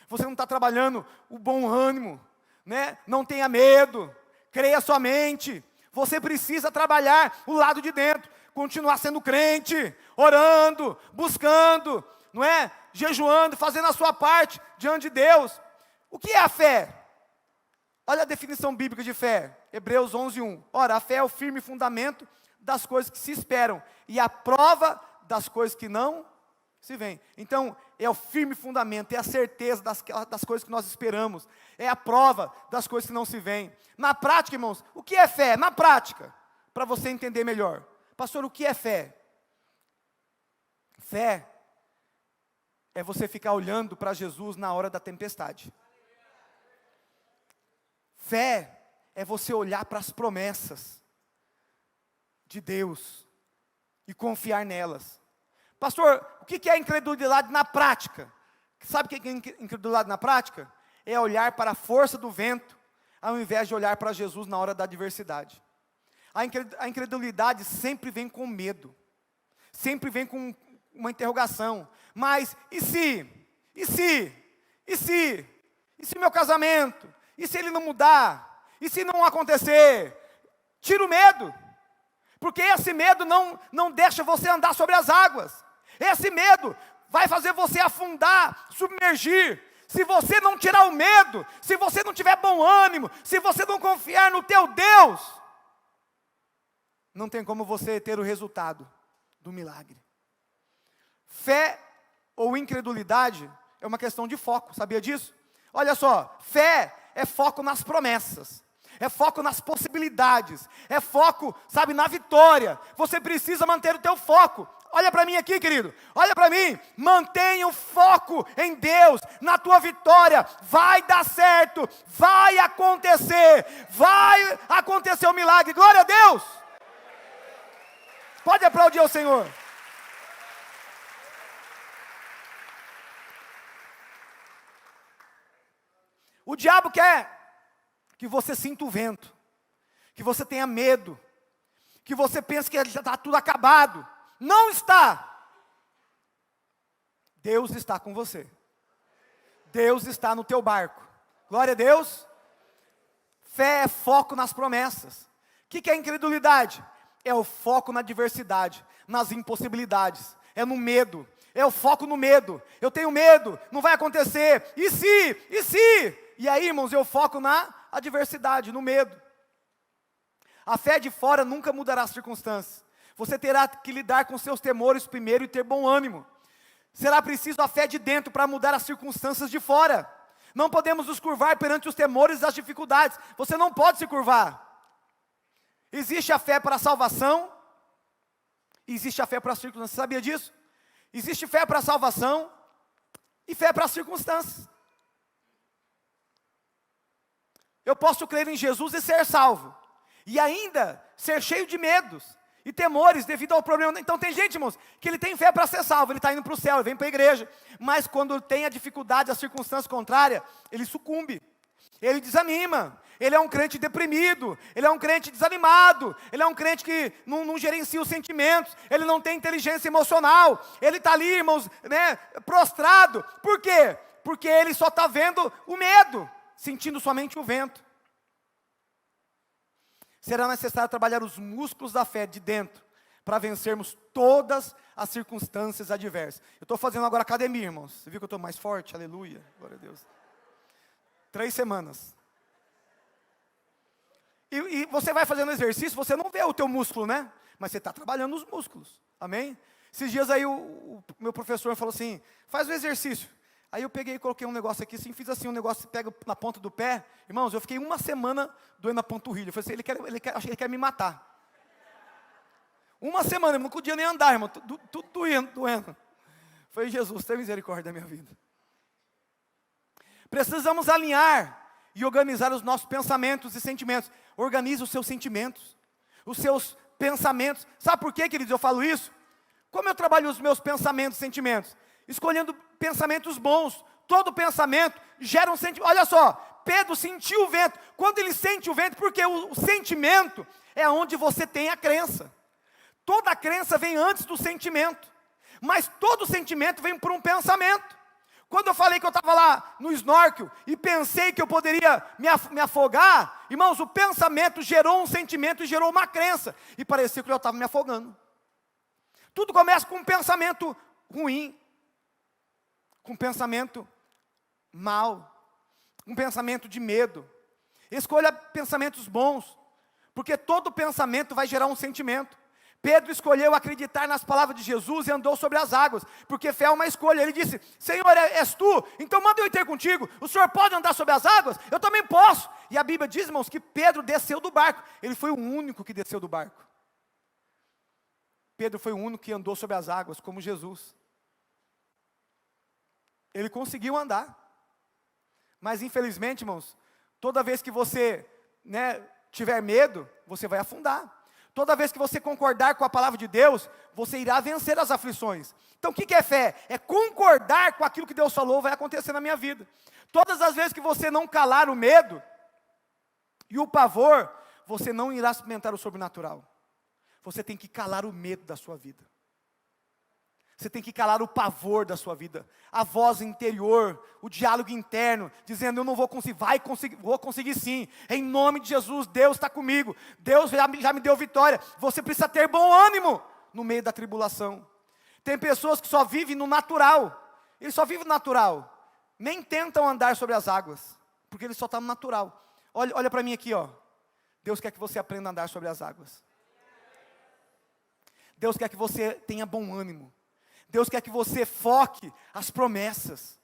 Você não está trabalhando o bom ânimo, né? Não tenha medo, creia somente. Você precisa trabalhar o lado de dentro, continuar sendo crente, orando, buscando, não é? Jejuando, fazendo a sua parte diante de Deus. O que é a fé? Olha a definição bíblica de fé, Hebreus 11:1. Ora, a fé é o firme fundamento das coisas que se esperam e a prova das coisas que não se veem. Então, é o firme fundamento, é a certeza das coisas que nós esperamos, é a prova das coisas que não se veem. Na prática, irmãos, o que é fé? Na prática, para você entender melhor. Pastor, o que é fé? Fé é você ficar olhando para Jesus na hora da tempestade. Fé é você olhar para as promessas de Deus e confiar nelas. Pastor, o que é incredulidade na prática? Sabe o que é incredulidade na prática? É olhar para a força do vento, ao invés de olhar para Jesus na hora da adversidade. A incredulidade sempre vem com medo, sempre vem com uma interrogação. Mas, e se? E se? E se? E se meu casamento? E se ele não mudar? E se não acontecer? Tira o medo, porque esse medo não deixa você andar sobre as águas. Esse medo vai fazer você afundar, submergir. Se você não tirar o medo, se você não tiver bom ânimo, se você não confiar no teu Deus, não tem como você ter o resultado do milagre. Fé ou incredulidade é uma questão de foco, sabia disso? Olha só, fé é foco nas promessas, é foco nas possibilidades, é foco, sabe, na vitória. Você precisa manter o teu foco. Olha para mim aqui, querido, olha para mim, mantenha o foco em Deus, na tua vitória, vai dar certo, vai acontecer o milagre, glória a Deus. Pode aplaudir ao Senhor. O diabo quer que você sinta o vento, que você tenha medo, que você pense que já está tudo acabado. Não está. Deus está com você. Deus está no teu barco. Glória a Deus. Fé é foco nas promessas. O que é incredulidade? É o foco na adversidade, nas impossibilidades. É no medo. É o foco no medo. Eu tenho medo, não vai acontecer. E se? E se? E aí, irmãos, eu foco na adversidade, no medo. A fé de fora nunca mudará as circunstâncias. Você terá que lidar com seus temores primeiro e ter bom ânimo. Será preciso a fé de dentro para mudar as circunstâncias de fora. Não podemos nos curvar perante os temores e as dificuldades. Você não pode se curvar. Existe a fé para a salvação. Existe a fé para as circunstâncias. Você sabia disso? Existe fé para a salvação e fé para as circunstâncias. Eu posso crer em Jesus e ser salvo. E ainda ser cheio de medos e temores devido ao problema. Então tem gente, irmãos, que ele tem fé para ser salvo, ele está indo para o céu, ele vem para a igreja, mas quando tem a dificuldade, a circunstância contrária, ele sucumbe, ele desanima, ele é um crente deprimido, ele é um crente desanimado, ele é um crente que não gerencia os sentimentos, ele não tem inteligência emocional, ele está ali, irmãos, né, prostrado. Por quê? Porque ele só está vendo o medo, sentindo somente o vento. Será necessário trabalhar os músculos da fé de dentro, para vencermos todas as circunstâncias adversas. Eu estou fazendo agora academia, irmãos. Você viu que eu estou mais forte? Aleluia, glória a Deus. 3 semanas. E você vai fazendo exercício, você não vê o teu músculo, né? Mas você está trabalhando os músculos, amém? Esses dias aí o meu professor falou assim, faz o exercício. Aí eu peguei e coloquei um negócio aqui, assim, fiz assim um negócio, pega na ponta do pé. Irmãos, eu fiquei 1 semana doendo a panturrilha. Eu falei assim, acho que ele quer me matar. 1 semana, eu não podia nem andar, irmão, tudo doendo. Foi Jesus, tem misericórdia da minha vida. Precisamos alinhar e organizar os nossos pensamentos e sentimentos. Organize os seus sentimentos, os seus pensamentos. Sabe por quê, queridos, eu falo isso? Como eu trabalho os meus pensamentos e sentimentos? Escolhendo pensamentos bons. Todo pensamento gera um sentimento. Olha só, Pedro sentiu o vento. Quando ele sente o vento, porque o sentimento é onde você tem a crença. Toda a crença vem antes do sentimento. Mas todo sentimento vem por um pensamento. Quando eu falei que eu estava lá no snorkel e pensei que eu poderia me afogar, irmãos, o pensamento gerou um sentimento e gerou uma crença. E parecia que eu estava me afogando. Tudo começa com um pensamento ruim. Com pensamento mal, um pensamento de medo. Escolha pensamentos bons, porque todo pensamento vai gerar um sentimento. Pedro escolheu acreditar nas palavras de Jesus e andou sobre as águas, porque fé é uma escolha. Ele disse, Senhor, és tu, então manda eu ir ter contigo. O Senhor pode andar sobre as águas? Eu também posso. E a Bíblia diz, irmãos, que Pedro desceu do barco. Ele foi o único que desceu do barco. Pedro foi o único que andou sobre as águas, como Jesus. Ele conseguiu andar. Mas infelizmente, irmãos, toda vez que você, tiver medo, você vai afundar. Toda vez que você concordar com a palavra de Deus, você irá vencer as aflições. Então o que é fé? É concordar com aquilo que Deus falou vai acontecer na minha vida. Todas as vezes que você não calar o medo e o pavor, você não irá experimentar o sobrenatural. Você tem que calar o medo da sua vida. Você tem que calar o pavor da sua vida, a voz interior, o diálogo interno, dizendo, eu não vou conseguir, vou conseguir sim, em nome de Jesus, Deus está comigo, Deus já me deu vitória. Você precisa ter bom ânimo no meio da tribulação. Tem pessoas que só vivem no natural, eles só vivem no natural, nem tentam andar sobre as águas, porque eles só estão no natural. Olha para mim aqui, ó. Deus quer que você aprenda a andar sobre as águas. Deus quer que você tenha bom ânimo. Deus quer que você foque as promessas,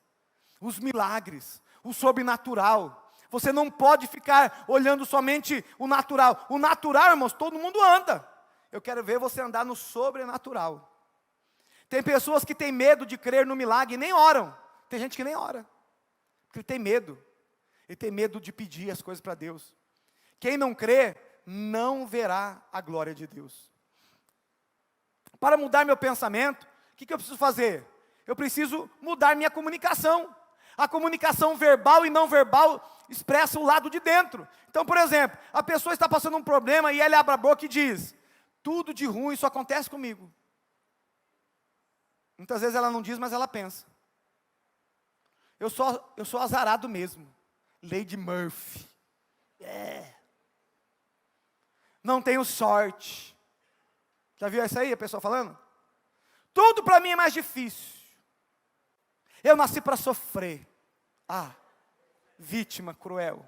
os milagres, o sobrenatural. Você não pode ficar olhando somente o natural. O natural, irmãos, todo mundo anda. Eu quero ver você andar no sobrenatural. Tem pessoas que têm medo de crer no milagre e nem oram. Tem gente que nem ora, porque ele tem medo. Ele tem medo de pedir as coisas para Deus. Quem não crê, não verá a glória de Deus. Para mudar meu pensamento, o que eu preciso fazer? Eu preciso mudar minha comunicação. A comunicação verbal e não verbal expressa o lado de dentro. Então, por exemplo, a pessoa está passando um problema e ela abre a boca e diz, tudo de ruim, isso acontece comigo. Muitas vezes ela não diz, mas ela pensa. Eu sou azarado mesmo. Lady Murphy. Não tenho sorte. Já viu isso aí, a pessoa falando? Tudo para mim é mais difícil. Eu nasci para sofrer. Vítima cruel.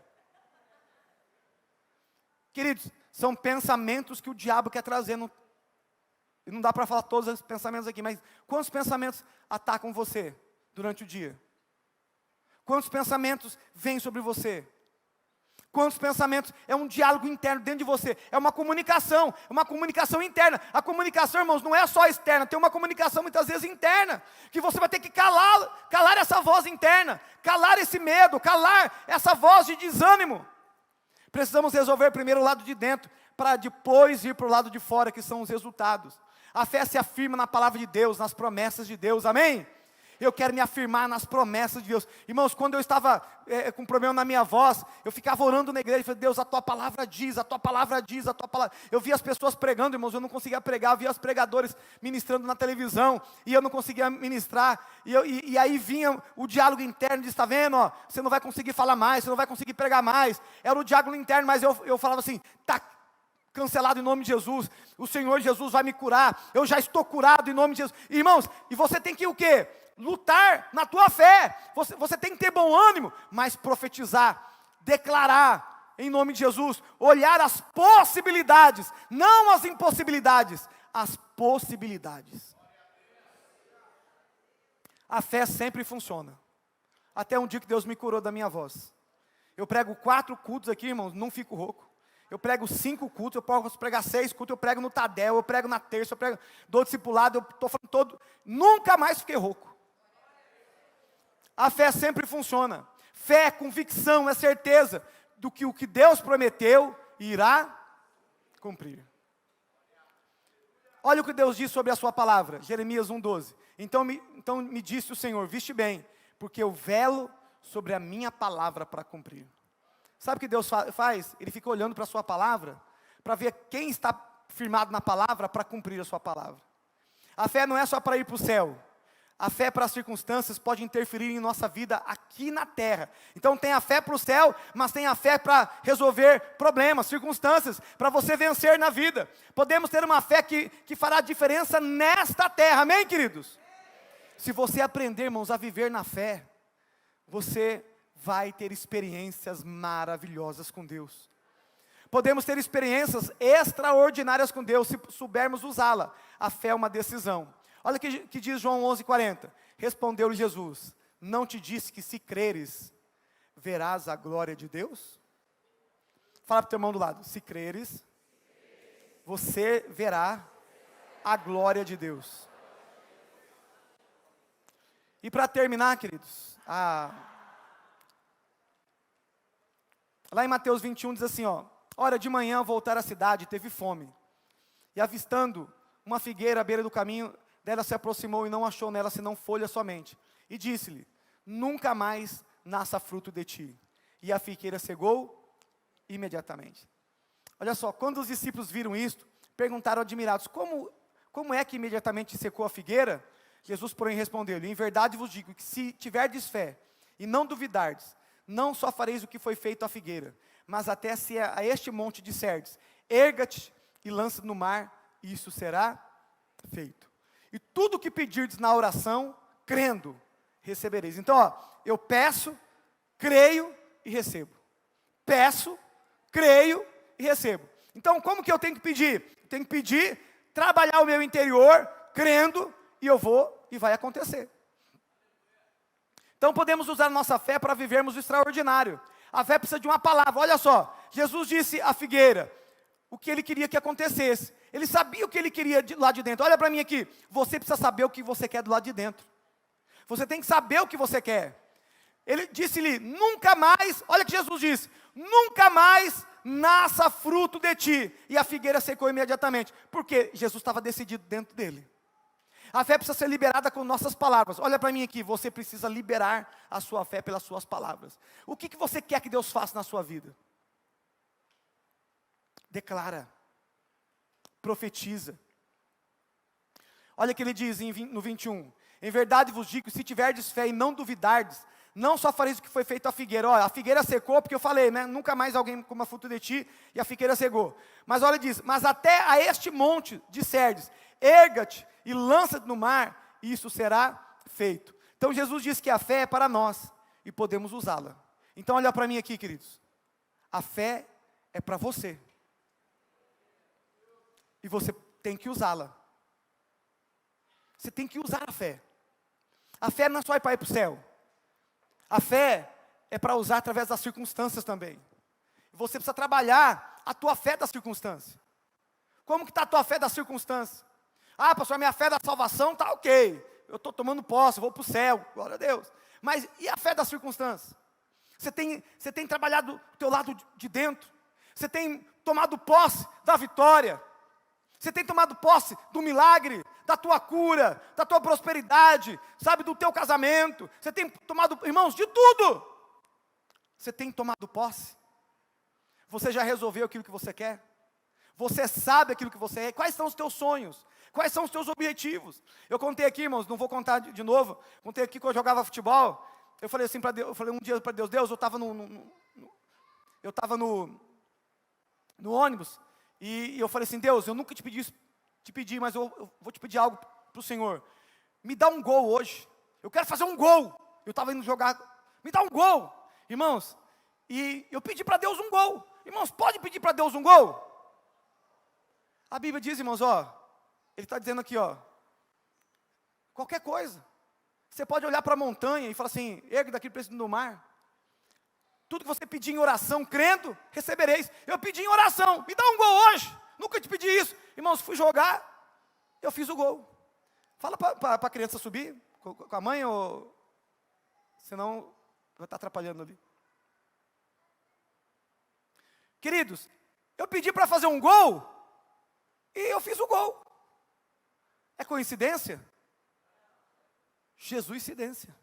Queridos, são pensamentos que o diabo quer trazer. E não dá para falar todos os pensamentos aqui, mas quantos pensamentos atacam você durante o dia? Quantos pensamentos vêm sobre você? Quantos pensamentos? É um diálogo interno dentro de você. É uma comunicação interna. A comunicação, irmãos, não é só externa. Tem uma comunicação muitas vezes interna. Que você vai ter que calar essa voz interna. Calar esse medo, calar essa voz de desânimo. Precisamos resolver primeiro o lado de dentro, para depois ir para o lado de fora, que são os resultados. A fé se afirma na palavra de Deus, nas promessas de Deus, amém? Eu quero me afirmar nas promessas de Deus. Irmãos, quando eu estava com problema na minha voz, eu ficava orando na igreja, e falei, Deus, a tua palavra diz, a tua palavra diz, a tua palavra. Eu via as pessoas pregando, irmãos, eu não conseguia pregar, eu via os pregadores ministrando na televisão, e eu não conseguia ministrar, e aí vinha o diálogo interno, diz, está vendo, ó, você não vai conseguir falar mais, você não vai conseguir pregar mais. Era o diálogo interno, mas eu falava assim, está cancelado em nome de Jesus, o Senhor Jesus vai me curar, eu já estou curado em nome de Jesus. Irmãos, e você tem que o quê? Lutar na tua fé, você tem que ter bom ânimo, mas profetizar, declarar em nome de Jesus, olhar as possibilidades, não as impossibilidades, as possibilidades. A fé sempre funciona, até um dia que Deus me curou da minha voz. Eu prego 4 cultos aqui, irmãos, não fico rouco. Eu prego 5 cultos, eu posso pregar 6 cultos, eu prego no Tadel, eu prego na terça, eu prego, dou discipulado, eu estou falando todo, nunca mais fiquei rouco. A fé sempre funciona. Fé é convicção, é certeza do que o que Deus prometeu irá cumprir. Olha o que Deus diz sobre a sua palavra, Jeremias 1,12. Então me disse o Senhor, viste bem, porque eu velo sobre a minha palavra para cumprir. Sabe o que Deus faz? Ele fica olhando para a sua palavra, para ver quem está firmado na palavra para cumprir a sua palavra. A fé não é só para ir para o céu. A fé para as circunstâncias pode interferir em nossa vida aqui na terra. Então tem a fé para o céu, mas tem a fé para resolver problemas, circunstâncias, para você vencer na vida. Podemos ter uma fé que fará diferença nesta terra, amém, queridos? Se você aprender, irmãos, a viver na fé, você vai ter experiências maravilhosas com Deus. Podemos ter experiências extraordinárias com Deus, se soubermos usá-la. A fé é uma decisão. Olha o que diz João 11,40. Respondeu-lhe Jesus, não te disse que se creres, verás a glória de Deus? Fala para o teu irmão do lado, se creres, você verá a glória de Deus. E para terminar, queridos, lá em Mateus 21 diz assim, ó, ora de manhã ao voltar à cidade, teve fome, e avistando uma figueira à beira do caminho, dela se aproximou e não achou nela senão folha somente. E disse-lhe, nunca mais nasça fruto de ti. E a figueira cegou imediatamente. Olha só, quando os discípulos viram isto, perguntaram admirados, como é que imediatamente secou a figueira? Jesus, porém, respondeu-lhe, em verdade vos digo que se tiverdes fé e não duvidardes, não só fareis o que foi feito à figueira, mas até se a este monte disserdes, erga-te e lança no mar, isso será feito. E tudo o que pedirdes na oração, crendo, recebereis. Então, ó, eu peço, creio e recebo. Peço, creio e recebo. Então, como que eu tenho que pedir? Tenho que pedir, trabalhar o meu interior, crendo, e eu vou, e vai acontecer. Então, podemos usar a nossa fé para vivermos o extraordinário. A fé precisa de uma palavra. Olha só, Jesus disse à figueira o que ele queria que acontecesse. Ele sabia o que ele queria lá de dentro. Olha para mim aqui. Você precisa saber o que você quer do lado de dentro. Você tem que saber o que você quer. Ele disse-lhe, nunca mais, olha o que Jesus disse, nunca mais nasça fruto de ti. E a figueira secou imediatamente. Porque Jesus estava decidido dentro dele. A fé precisa ser liberada com nossas palavras. Olha para mim aqui, você precisa liberar a sua fé pelas suas palavras. O que você quer que Deus faça na sua vida? Declara. Profetiza. Olha o que ele diz no 21. Em verdade vos digo, se tiverdes fé e não duvidardes, não só fareis o que foi feito à figueira. Olha, a figueira secou, porque eu falei, né? Nunca mais alguém coma fruto de ti, e a figueira secou. Mas olha, diz, mas até a este monte de Sardes, erga-te e lança-te no mar, e isso será feito. Então Jesus diz que a fé é para nós, e podemos usá-la. Então olha para mim aqui, queridos. A fé é para você. E você tem que usá-la. Você tem que usar a fé. A fé não é só para ir para o céu. A fé é para usar através das circunstâncias também. Você precisa trabalhar a tua fé da circunstância. Como que está a tua fé da circunstância? Ah, pastor, a minha fé da salvação está ok. Eu estou tomando posse, vou para o céu, glória a Deus. Mas e a fé da circunstância? Você tem trabalhado o teu lado de dentro. Você tem tomado posse da vitória. Você tem tomado posse do milagre, da tua cura, da tua prosperidade, sabe, do teu casamento. Você tem tomado, irmãos, de tudo. Você tem tomado posse. Você já resolveu aquilo que você quer? Você sabe aquilo que você é? Quais são os teus sonhos? Quais são os teus objetivos? Eu contei aqui, irmãos, não vou contar de novo. Contei aqui quando eu jogava futebol. Eu falei assim para Deus, eu falei um dia para Deus, eu estava no ônibus. E eu falei assim, Deus, eu nunca te pedi, mas eu vou te pedir algo para o Senhor. Me dá um gol hoje. Eu quero fazer um gol. Eu estava indo jogar. Me dá um gol. Irmãos, e eu pedi para Deus um gol. Irmãos, pode pedir para Deus um gol? A Bíblia diz, irmãos, ele está dizendo aqui, qualquer coisa. Você pode olhar para a montanha e falar assim, ergue daqui para do mar. Tudo que você pedir em oração, crendo, recebereis. Eu pedi em oração, me dá um gol hoje. Nunca te pedi isso. Irmãos, fui jogar, eu fiz o gol. Fala para a criança subir, com a mãe, ou senão vai estar atrapalhando ali. Queridos, eu pedi para fazer um gol, e eu fiz o gol. É coincidência? Jesuscidência.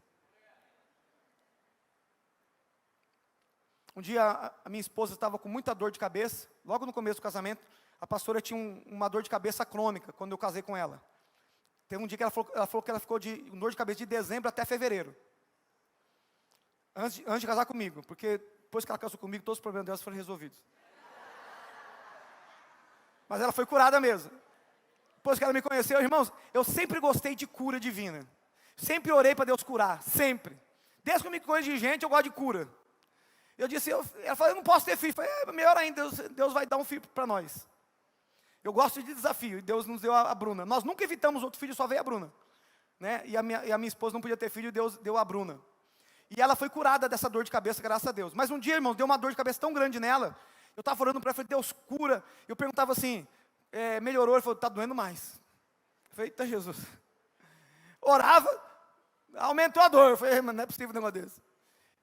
Um dia a minha esposa estava com muita dor de cabeça, logo no começo do casamento, a pastora tinha uma dor de cabeça crônica, quando eu casei com ela. Teve um dia que ela falou que ela ficou com dor de cabeça de dezembro até fevereiro. Antes de casar comigo, porque depois que ela casou comigo, todos os problemas dela foram resolvidos. Mas ela foi curada mesmo. Depois que ela me conheceu, irmãos, eu sempre gostei de cura divina. Sempre orei para Deus curar, sempre. Desde que eu me conheço de gente, eu gosto de cura. Eu disse, ela falou, eu não posso ter filho. Eu falei, melhor ainda, Deus vai dar um filho para nós. Eu gosto de desafio, e Deus nos deu a Bruna. Nós nunca evitamos outro filho, só veio a Bruna. Né? E a minha esposa não podia ter filho, e Deus deu a Bruna. E ela foi curada dessa dor de cabeça, graças a Deus. Mas um dia, irmãos, deu uma dor de cabeça tão grande nela. Eu estava orando para ela, falei, Deus cura. Eu perguntava assim, melhorou? Ele falou, está doendo mais. Eu falei, eita Jesus. Orava, aumentou a dor. Eu falei, mas não é possível um negócio desse.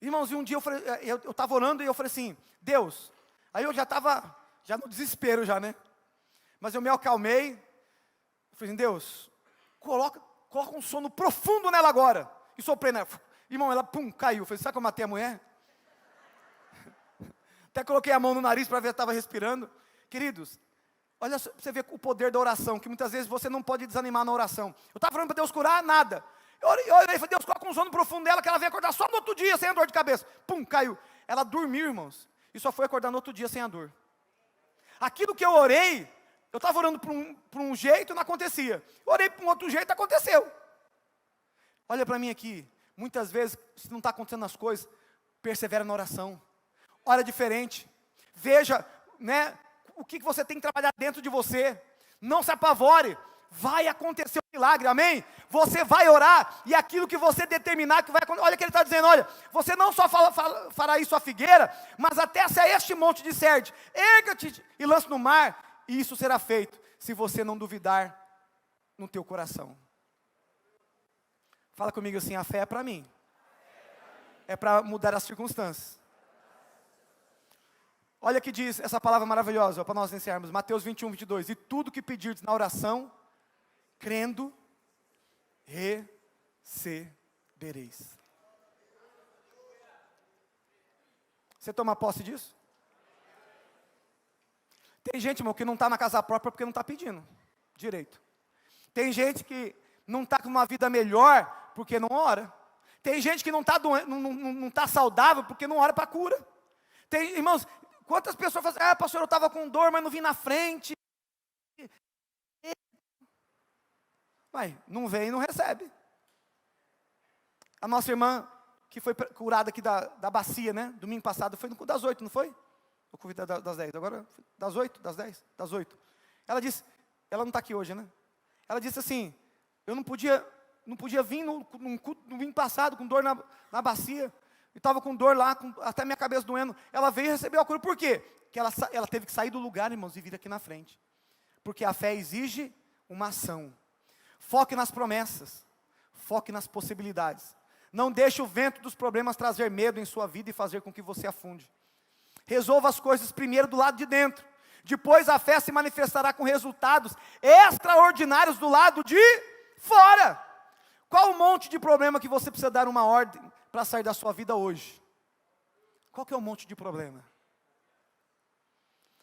Irmãos, e um dia eu estava orando e eu falei assim, Deus. Aí eu já estava, no desespero já, né? Mas eu me acalmei. Eu falei assim, Deus, coloca um sono profundo nela agora. E soprei nela. Irmão, ela, caiu. Eu falei, sabe que eu matei a mulher? Até coloquei a mão no nariz para ver se estava respirando. Queridos, olha só, você vê o poder da oração, que muitas vezes você não pode desanimar na oração. Eu estava falando para Deus curar, nada. Eu orei e falei, Deus, coloca um sono profundo dela, que ela veio acordar só no outro dia, sem a dor de cabeça. Caiu. Ela dormiu, irmãos, e só foi acordar no outro dia sem a dor. Aquilo que eu orei, eu estava orando por um jeito e não acontecia. Eu orei por um outro jeito e aconteceu. Olha para mim aqui, muitas vezes, se não está acontecendo as coisas, persevera na oração. Ora diferente. Veja, né, o que você tem que trabalhar dentro de você. Não se apavore. Vai acontecer um milagre, amém? Você vai orar, e aquilo que você determinar que vai acontecer, olha o que ele está dizendo, olha, você não só fará isso à figueira, mas até se a este monte de Sardes, erga-te e lança no mar, e isso será feito, se você não duvidar no teu coração. Fala comigo assim, a fé é para mim, é para mudar as circunstâncias. Olha que diz essa palavra maravilhosa, para nós encerrarmos, Mateus 21, 22, e tudo que pedirdes na oração, crendo, recebereis. Você toma posse disso? Tem gente, irmão, que não está na casa própria porque não está pedindo direito. Tem gente que não está com uma vida melhor porque não ora. Tem gente que não está saudável porque não ora para a cura. Tem, irmãos, quantas pessoas falam, pastor, eu estava com dor, mas não vim na frente. Mas não vem e não recebe. A nossa irmã, que foi curada aqui da bacia, né? Domingo passado, foi no culto das 8, não foi? Eu convidei das 10, agora das 8, das 10, das 8. Ela disse, ela não está aqui hoje, né? Ela disse assim, eu não podia vir no domingo passado com dor na bacia. Eu estava com dor lá, até minha cabeça doendo. Ela veio e recebeu a cura. Por quê? Porque ela teve que sair do lugar, irmãos, e vir aqui na frente. Porque a fé exige uma ação. Foque nas promessas. Foque nas possibilidades. Não deixe o vento dos problemas trazer medo em sua vida e fazer com que você afunde. Resolva as coisas primeiro do lado de dentro. Depois a fé se manifestará com resultados extraordinários do lado de fora. Qual o monte de problema que você precisa dar uma ordem para sair da sua vida hoje? Qual que é o monte de problema?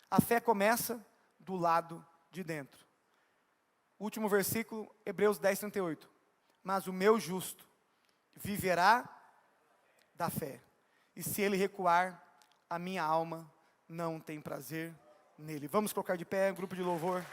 A fé começa do lado de dentro. Último versículo, Hebreus 10, 38. Mas o meu justo viverá da fé. E se ele recuar, a minha alma não tem prazer nele. Vamos colocar de pé, grupo de louvor.